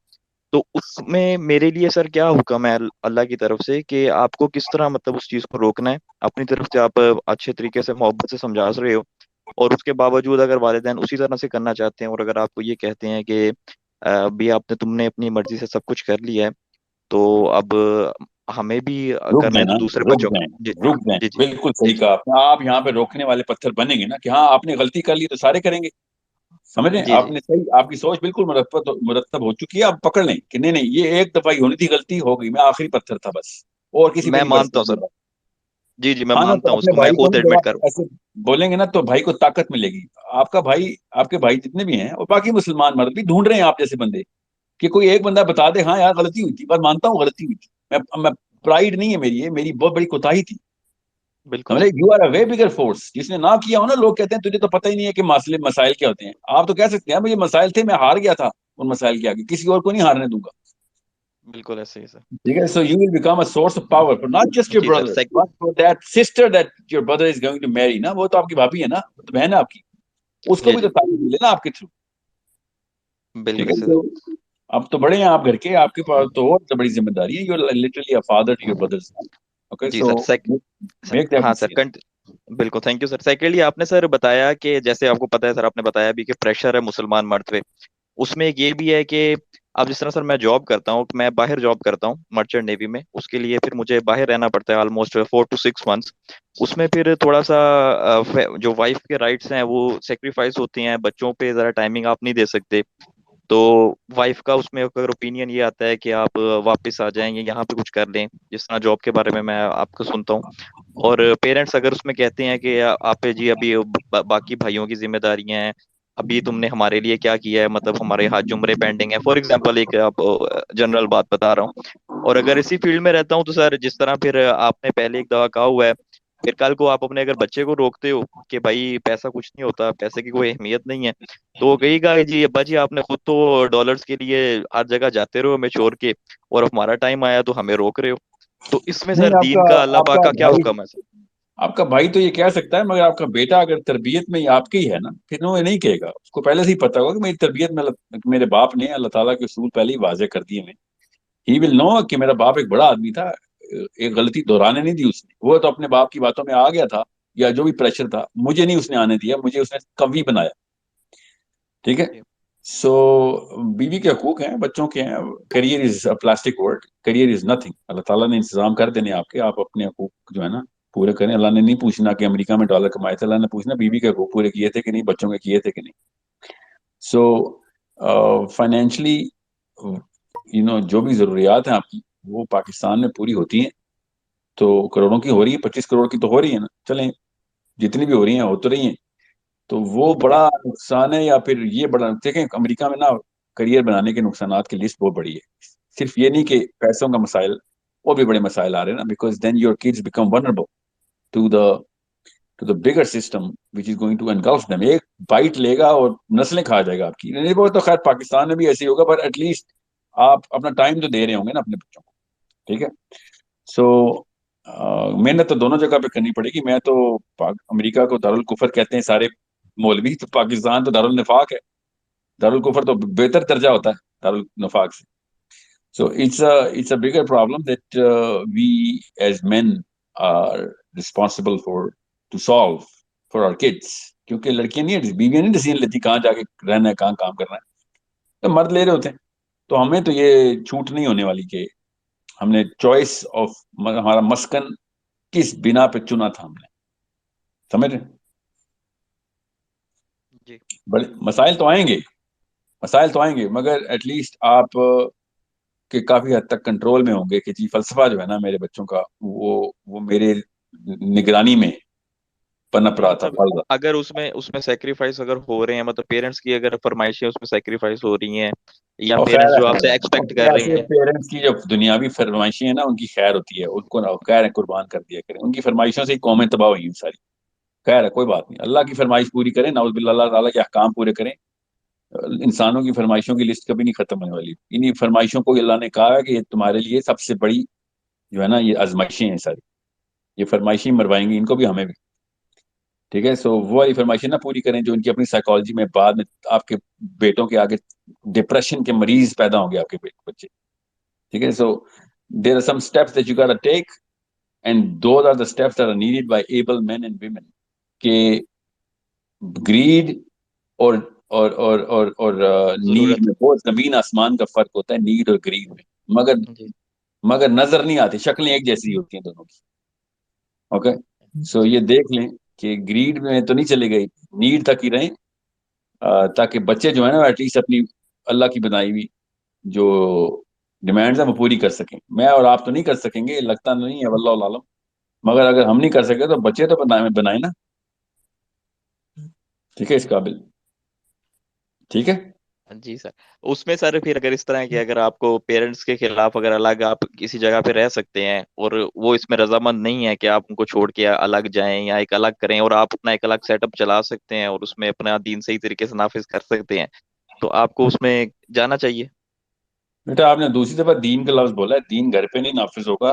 تو اس میں میرے لیے سر کیا حکم ہے اللہ کی طرف سے کہ آپ کو کس طرح مطلب اس چیز کو روکنا ہے؟ اپنی طرف سے آپ اچھے طریقے سے محبت سے سمجھا رہے ہو، اور اس کے باوجود اگر والدین اسی طرح سے کرنا چاہتے ہیں، اور اگر آپ کو یہ کہتے ہیں کہ بھی تم نے اپنی مرضی سے سب کچھ کر لیا ہے، تو اب ہمیں بھی کرنا ہے تو دوسرے بچوں کا. جی رک جائیں جی جی بالکل جی صحیح کہا آپ نے. آپ یہاں پہ روکنے والے پتھر بنیں گے نا کہ ہاں آپ نے غلطی کر لی تو سارے کریں گے. سمجھ رہے ہیں؟ جی آپ جی نے صحیح، آپ کی سوچ بالکل مرتب ہو چکی ہے. آپ پکڑ لیں کہ نہیں یہ ایک دفعہ ہی ہونی تھی، غلطی ہو گئی، میں آخری پتھر تھا بس، اور کسی پہ میں نہیں برستا مانتا ہوں سر. میرا. جی جی میں ہاں نا، مانتا تو ہوں اس اپنے کو، میں بھائی کو خود نا جب ایڈمٹ آپ کروں. ایسے بولیں گے نا تو بھائی کو طاقت ملے گی. آپ کے بھائی جتنے بھی ہیں اور باقی مسلمان مرد بھی ڈھونڈ رہے ہیں آپ جیسے بندے، کہ کوئی ایک بندہ بتا دے ہاں یار غلطی ہوئی تھی، بس مانتا ہوں غلطی ہوئی تھی. میں پرائیڈ نہیں ہے میری، یہ میری بہت بڑی کوتاہی تھی. بالکل سمجھے؟ Sir. You are a way bigger force. جس نے نہ کیا ہو نا، لوگ کہتے ہیں تجھے تو پتہ ہی نہیں ہے کہ مسائل کیا ہوتے ہیں. آپ تو کہہ سکتے ہیں مجھے مسائل تھے، میں ہار گیا تھا ان مسائل کے آگے، کسی اور کو نہیں ہارنے دوں گا. بالکل ایسے ہی سر. ٹھیک ہے. So you will become a source of power for not just your جی sir. Brother but for that sister that your brother is going to marry. نا وہ تو آپ کی بھابھی ہے نا، وہ تو بہن ہے آپ کی، اس کو جی بھی جی تو تعلیم ملے نا آپ کے تھرو. ٹھیک بالکل ہے. سر. تو اب تو بڑے ہیں آپ گھر کے، آپ کے پاس تو اور بڑی ذمہ داری ہے. You are literally a father to your brothers. Okay. جی سو سر. میک دیم ہاں سر. سی. بالکل تھینک یو سر. سیکنڈلی آپ نے سر بتایا کہ جیسے آپ کو پتا ہے سر، آپ نے بتایا بھی کہ پریشر ہے مسلمان مرد پہ. اس میں ایک یہ بھی ہے کہ اب جس طرح سر میں جاب کرتا ہوں، میں باہر جاب کرتا ہوں مرچنٹ نیوی میں، اس کے لیے پھر مجھے باہر رہنا پڑتا ہے آلموسٹ 4 to 6 months. اس میں پھر تھوڑا سا جو وائف کے رائٹس ہیں وہ سیکریفائس ہوتی ہیں، بچوں پہ ذرا ٹائمنگ آپ نہیں دے سکتے. تو وائف کا اس میں اگر اوپینین یہ آتا ہے کہ آپ واپس آ جائیں، یہاں پہ کچھ کر لیں، جس طرح جاب کے بارے میں آپ کو سنتا ہوں. اور پیرنٹس اگر اس میں کہتے ہیں کہ آپ جی ابھی باقی بھائیوں کی ذمہ داریاں ہیں، ابھی تم نے ہمارے لیے کیا کیا ہے، مطلب ہمارے ہاتھ جمرے پینڈنگ ہے، فار ایگزامپل ایک آپ جنرل بات بتا رہا ہوں. اور اگر اسی فیلڈ میں رہتا ہوں تو سر جس طرح پھر آپ نے پہلے ایک دفعہ کہا ہوا ہے، پھر کل کو آپ اپنے اگر بچے کو روکتے ہو کہ بھائی پیسہ کچھ نہیں ہوتا، پیسے کی کوئی اہمیت نہیں ہے، تو وہ کہے گا جی ابا جی آپ نے خود تو ڈالرز کے لیے ہر جگہ جاتے رہو ہمیں چھوڑ کے، اور اب ہمارا ٹائم آیا تو ہمیں روک رہے ہو. تو اس میں سر نہیں، دین کا اللہ آپ پاک کا کا کیا بھائی، حکم ہے سر؟ آپ کا بھائی تو یہ کہہ سکتا ہے، مگر آپ کا بیٹا اگر تربیت میں آپ کی ہے نا، پھر وہ یہ نہیں کہے گا. اس کو پہلے سے ہی پتا ہوگا کہ میری تربیت میں میرے باپ نے اللہ تعالیٰ کے اصول پہلے ہی واضح کر دیے. میں ہی ول نو کہ میرا باپ ایک بڑا آدمی تھا، ایک غلطی دہرانے نہیں دی اس نے. وہ تو اپنے باپ کی باتوں میں آ گیا تھا، یا جو بھی پریشر تھا مجھے نہیں اس نے آنے دیا، مجھے اس نے قوی بنایا. ٹھیک ہے. جی سو بیوی کے حقوق ہیں، بچوں کے ہیں. Career is plastic word, career is nothing. اللہ تعالیٰ نے انتظام کر دینے آپ کے، آپ اپنے حقوق جو ہے نا پورے کریں. اللہ نے نہیں پوچھنا کہ امریکہ میں ڈالر کمائے تھے، اللہ نے پوچھنا بیوی کے حقوق پورے کیے تھے کہ نہیں، بچوں کے کیے تھے کہ نہیں. سو فائنینشلی جو بھی ضروریات ہیں آپ کی وہ پاکستان میں پوری ہوتی ہیں. تو کروڑوں کی ہو رہی ہے، 25 کروڑ کی تو ہو رہی ہے نا، چلیں جتنی بھی ہو رہی ہیں ہو تو رہی ہیں. تو وہ بڑا نقصان ہے یا پھر یہ بڑا؟ دیکھیں امریکہ میں نا کریئر بنانے کے نقصانات کی لسٹ بہت بڑی ہے. صرف یہ نہیں کہ پیسوں کا مسائل، اور بھی بڑے مسائل آ رہے ہیں نا. Because then your kids become vulnerable to the bigger system which is going to engulf them. ایک بائٹ لے گا اور نسلیں کھا جائے گا آپ کی. نہیں وہ تو خیر پاکستان میں بھی ایسے ہی ہوگا، پر ایٹ لیسٹ آپ اپنا ٹائم تو دے رہے ہوں گے نا اپنے بچوں کو. ٹھیک ہے. سو محنت تو دونوں جگہ پہ کرنی پڑے گی. میں تو امریکہ کو دارالکفر کہتے ہیں سارے مولوی، تو پاکستان تو دارالنفاق ہے. دارالکفر تو بہتر درجہ ہوتا ہے دارالنفاق سے. سو it's a bigger problem that we as men are responsible to solve for our kids. کیونکہ لڑکیاں نہیں، بیویاں نہیں ڈیسیژن لیتی کہاں جا کے رہنا ہے، کہاں کام کرنا ہے، تو مرد لے رہے ہوتے ہیں. تو ہمیں تو یہ چھوٹ نہیں ہونے والی کہ ہم نے چوائس آف ہمارا مسکن کس بنا پہ چنا تھا ہم نے. سمجھ رہے؟ جی بڑے مسائل تو آئیں گے، مسائل تو آئیں گے، مگر ایٹ لیسٹ آپ کے کافی حد تک کنٹرول میں ہوں گے کہ جی فلسفہ جو ہے نا میرے بچوں کا وہ میرے نگرانی میں پنپ رہا تھا، مطلب پل رہا. اگر اس میں سیکریفائس اگر ہو رہے ہیں، مطلب پیرنٹس کی اگر فرمائشیں اس میں سیکریفائس ہو رہی ہیں، یا اور پیرنٹس خیر جو آپ سے ہے ایکسپیکٹ کر رہے ہیں. پیرنٹس کی جو دنیاوی فرمائشیں ہیں نا ان کی خیر ہوتی ہے، ان کو نہ خیر ہے قربان کر دیا کریں. ان کی فرمائشوں سے ہی قومیں تباہ ہوئی ہیں ساری. خیر ہے کوئی بات نہیں، اللہ کی فرمائش پوری کریں، نعوذ باللہ اللہ تعالیٰ کے احکام پورے کریں. انسانوں کی فرمائشوں کی لسٹ کبھی نہیں ختم ہونے والی. انہی فرمائشوں کو اللہ نے کہا ہے کہ یہ تمہارے لیے سب سے بڑی جو ہے نا یہ آزمائشیں ہیں ساری. یہ فرمائشیں مروائیں گی ان کو بھی ہمیں بھی. ٹھیک ہے. سو وہ والی فرمائشیں نہ پوری کریں جو ان کی اپنی سائیکالوجی میں بعد میں آپ کے بیٹوں کے آگے ڈپریشن کے مریض پیدا ہوں گے آپ کے بچے. ٹھیک ہے. So there are some steps that you got to take and those are the steps that are needed by able men and women. کہ گریڈ اور نیڈ ضرورت. میں بہت زمین آسمان کا فرق ہوتا ہے نیڈ اور گریڈ میں. جی مگر نظر نہیں آتی، شکلیں ایک جیسی ہوتی ہیں دونوں کی. اوکے. سو یہ دیکھ لیں کہ گریڈ میں تو نہیں چلے گئی، نیڈ تک ہی رہیں، تاکہ بچے جو ہے نا ایٹ لیسٹ اپنی اللہ کی بنائی ہوئی جو ڈیمانڈز ہیں وہ پوری کر سکیں. میں اور آپ تو نہیں کر سکیں گے، لگتا نہیں ہے واللہ عالم، مگر اگر ہم نہیں کر سکے تو بچے تو بنائیں نا. ٹھیک ہے. اس قابل. ٹھیک ہے. جی سر. اس میں سر پھر اگر اس طرح کہ اگر آپ کو پیرنٹس کے خلاف اگر الگ آپ کسی جگہ پہ رہ سکتے ہیں اور وہ اس میں رضامند نہیں ہے کہ آپ ان کو چھوڑ کے الگ جائیں یا ایک الگ کریں، اور آپ اپنا ایک الگ سیٹ اپ چلا سکتے ہیں اور اس میں اپنا دین صحیح طریقے سے نافذ کر سکتے ہیں، تو آپ کو اس میں جانا چاہیے. بیٹا آپ نے دوسری دفعہ دین کا لفظ بولا ہے. دین گھر پہ نہیں نافذ ہوگا،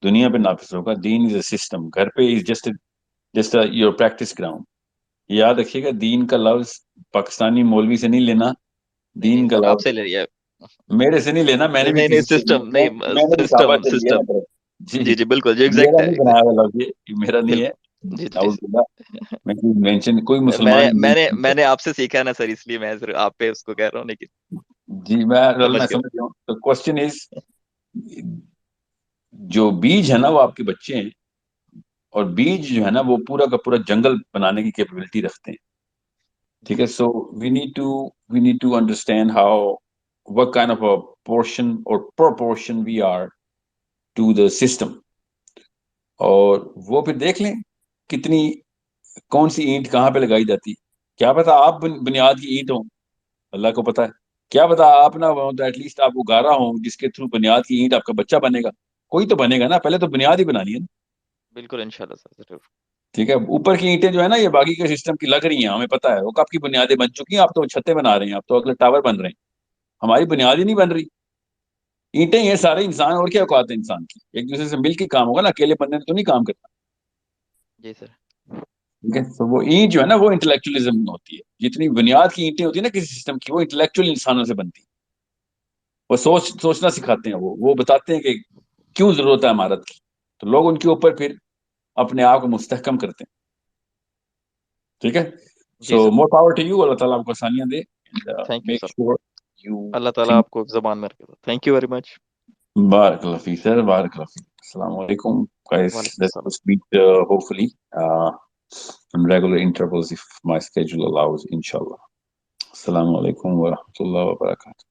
دنیا پہ نافذ ہوگا. دین از اے سسٹم، گھر پہ is just your practice ground. یاد رکھیے گا دین کا لفظ پاکستانی مولوی سے نہیں لینا. نہیں نہیں دین کا سر، آپ لفظ سے لے لیا. میرے سے نہیں لینا. میں نے نہیں بھی نہیں نہیں، کسی سے سسٹم نہیں، میں نے بھی صحابہ سسٹم سے لیا سسٹم. ہے. جی جی جی بالکل، جو ایگزیکٹ میرا ہے نہیں exact. بنایا ہوا لفظ، یہ میرا نہیں ہے. بالکل. جی جی. نعوذ باللہ. میں کوئی مینشن کوئی میں نے مسلمان میں نے میں نے آپ سے سیکھا ہے نا سر، اس لیے میں صرف آپ پہ اس کو کہہ رہا ہوں، لیکن جی سمجھ میں گیا. سمجھ گیا ہوں. تو کوشچن از جو بیج ہے نا وہ آپ کے بچے ہیں، اور بیج جو ہے نا وہ پورا کا پورا جنگل بنانے کی کیپیبلٹی رکھتے ہیں. ٹھیک ہے. So we need to understand how what kind of a portion or proportion we are to the system. اور وہ پھر دیکھ لیں کتنی کون سی اینٹ کہاں پہ لگائی جاتی. کیا پتا آپ بنیاد کی اینٹ ہوں، اللہ کو پتا ہے. کیا پتا آپ نہ ہوں تو ایٹ لیسٹ آپ وہ گارا ہوں جس کے تھرو بنیاد کی اینٹ آپ کا بچہ بنے گا. کوئی تو بنے گا نا، پہلے تو بنیاد ہی بنانی ہے نا. بالکل انشاءاللہ سر ضرور. ٹھیک ہے. اوپر کی اینٹیں جو ہے نا یہ باقی کے سسٹم کی لگ رہی ہیں، ہمیں پتا ہے وہ کب کی بنیادیں بن چکی ہیں. آپ تو چھتیں بنا رہے ہیں، آپ تو اگلے ٹاور بن رہے ہیں، ہماری بنیاد ہی نہیں بن رہی. اینٹیں یہ سارے انسان، اور کیا اوقات ہے انسان کی، ایک دوسرے سے مل کے کام ہوگا نا، اکیلے بندے نے تو نہیں کام کرنا. جی سر. ٹھیک ہے. تو وہ اینٹ جو ہے نا وہ انٹلیکچولیزم ہوتی ہے. جتنی بنیاد کی اینٹیں ہوتی ہیں نا کسی سسٹم کی، وہ انٹلیکچوئل انسانوں سے بنتی ہیں. وہ سوچنا سکھاتے ہیں، وہ بتاتے ہیں کہ کیوں ضرورت ہے عمارت کی. تو لوگ ان کے اوپر پھر اپنے آپ کو مستحکم کرتے ہیں. ٹھیک ہے. جی So sir more power to you. Allah Ta'ala آپ کو آسانیاں دے. And thank you make sir sure you اللہ تعالیٰ think. آپ کو زبان میں رکھے. Thank you very much. بارک اللہ فیک سر, بارک اللہ فیک. السلام علیکم guys. وعلیکم Let's السلام. meet hopefully on regular intervals if my schedule allows, inshallah. Assalamu alaikum wa rahmatullahi wa barakatuh.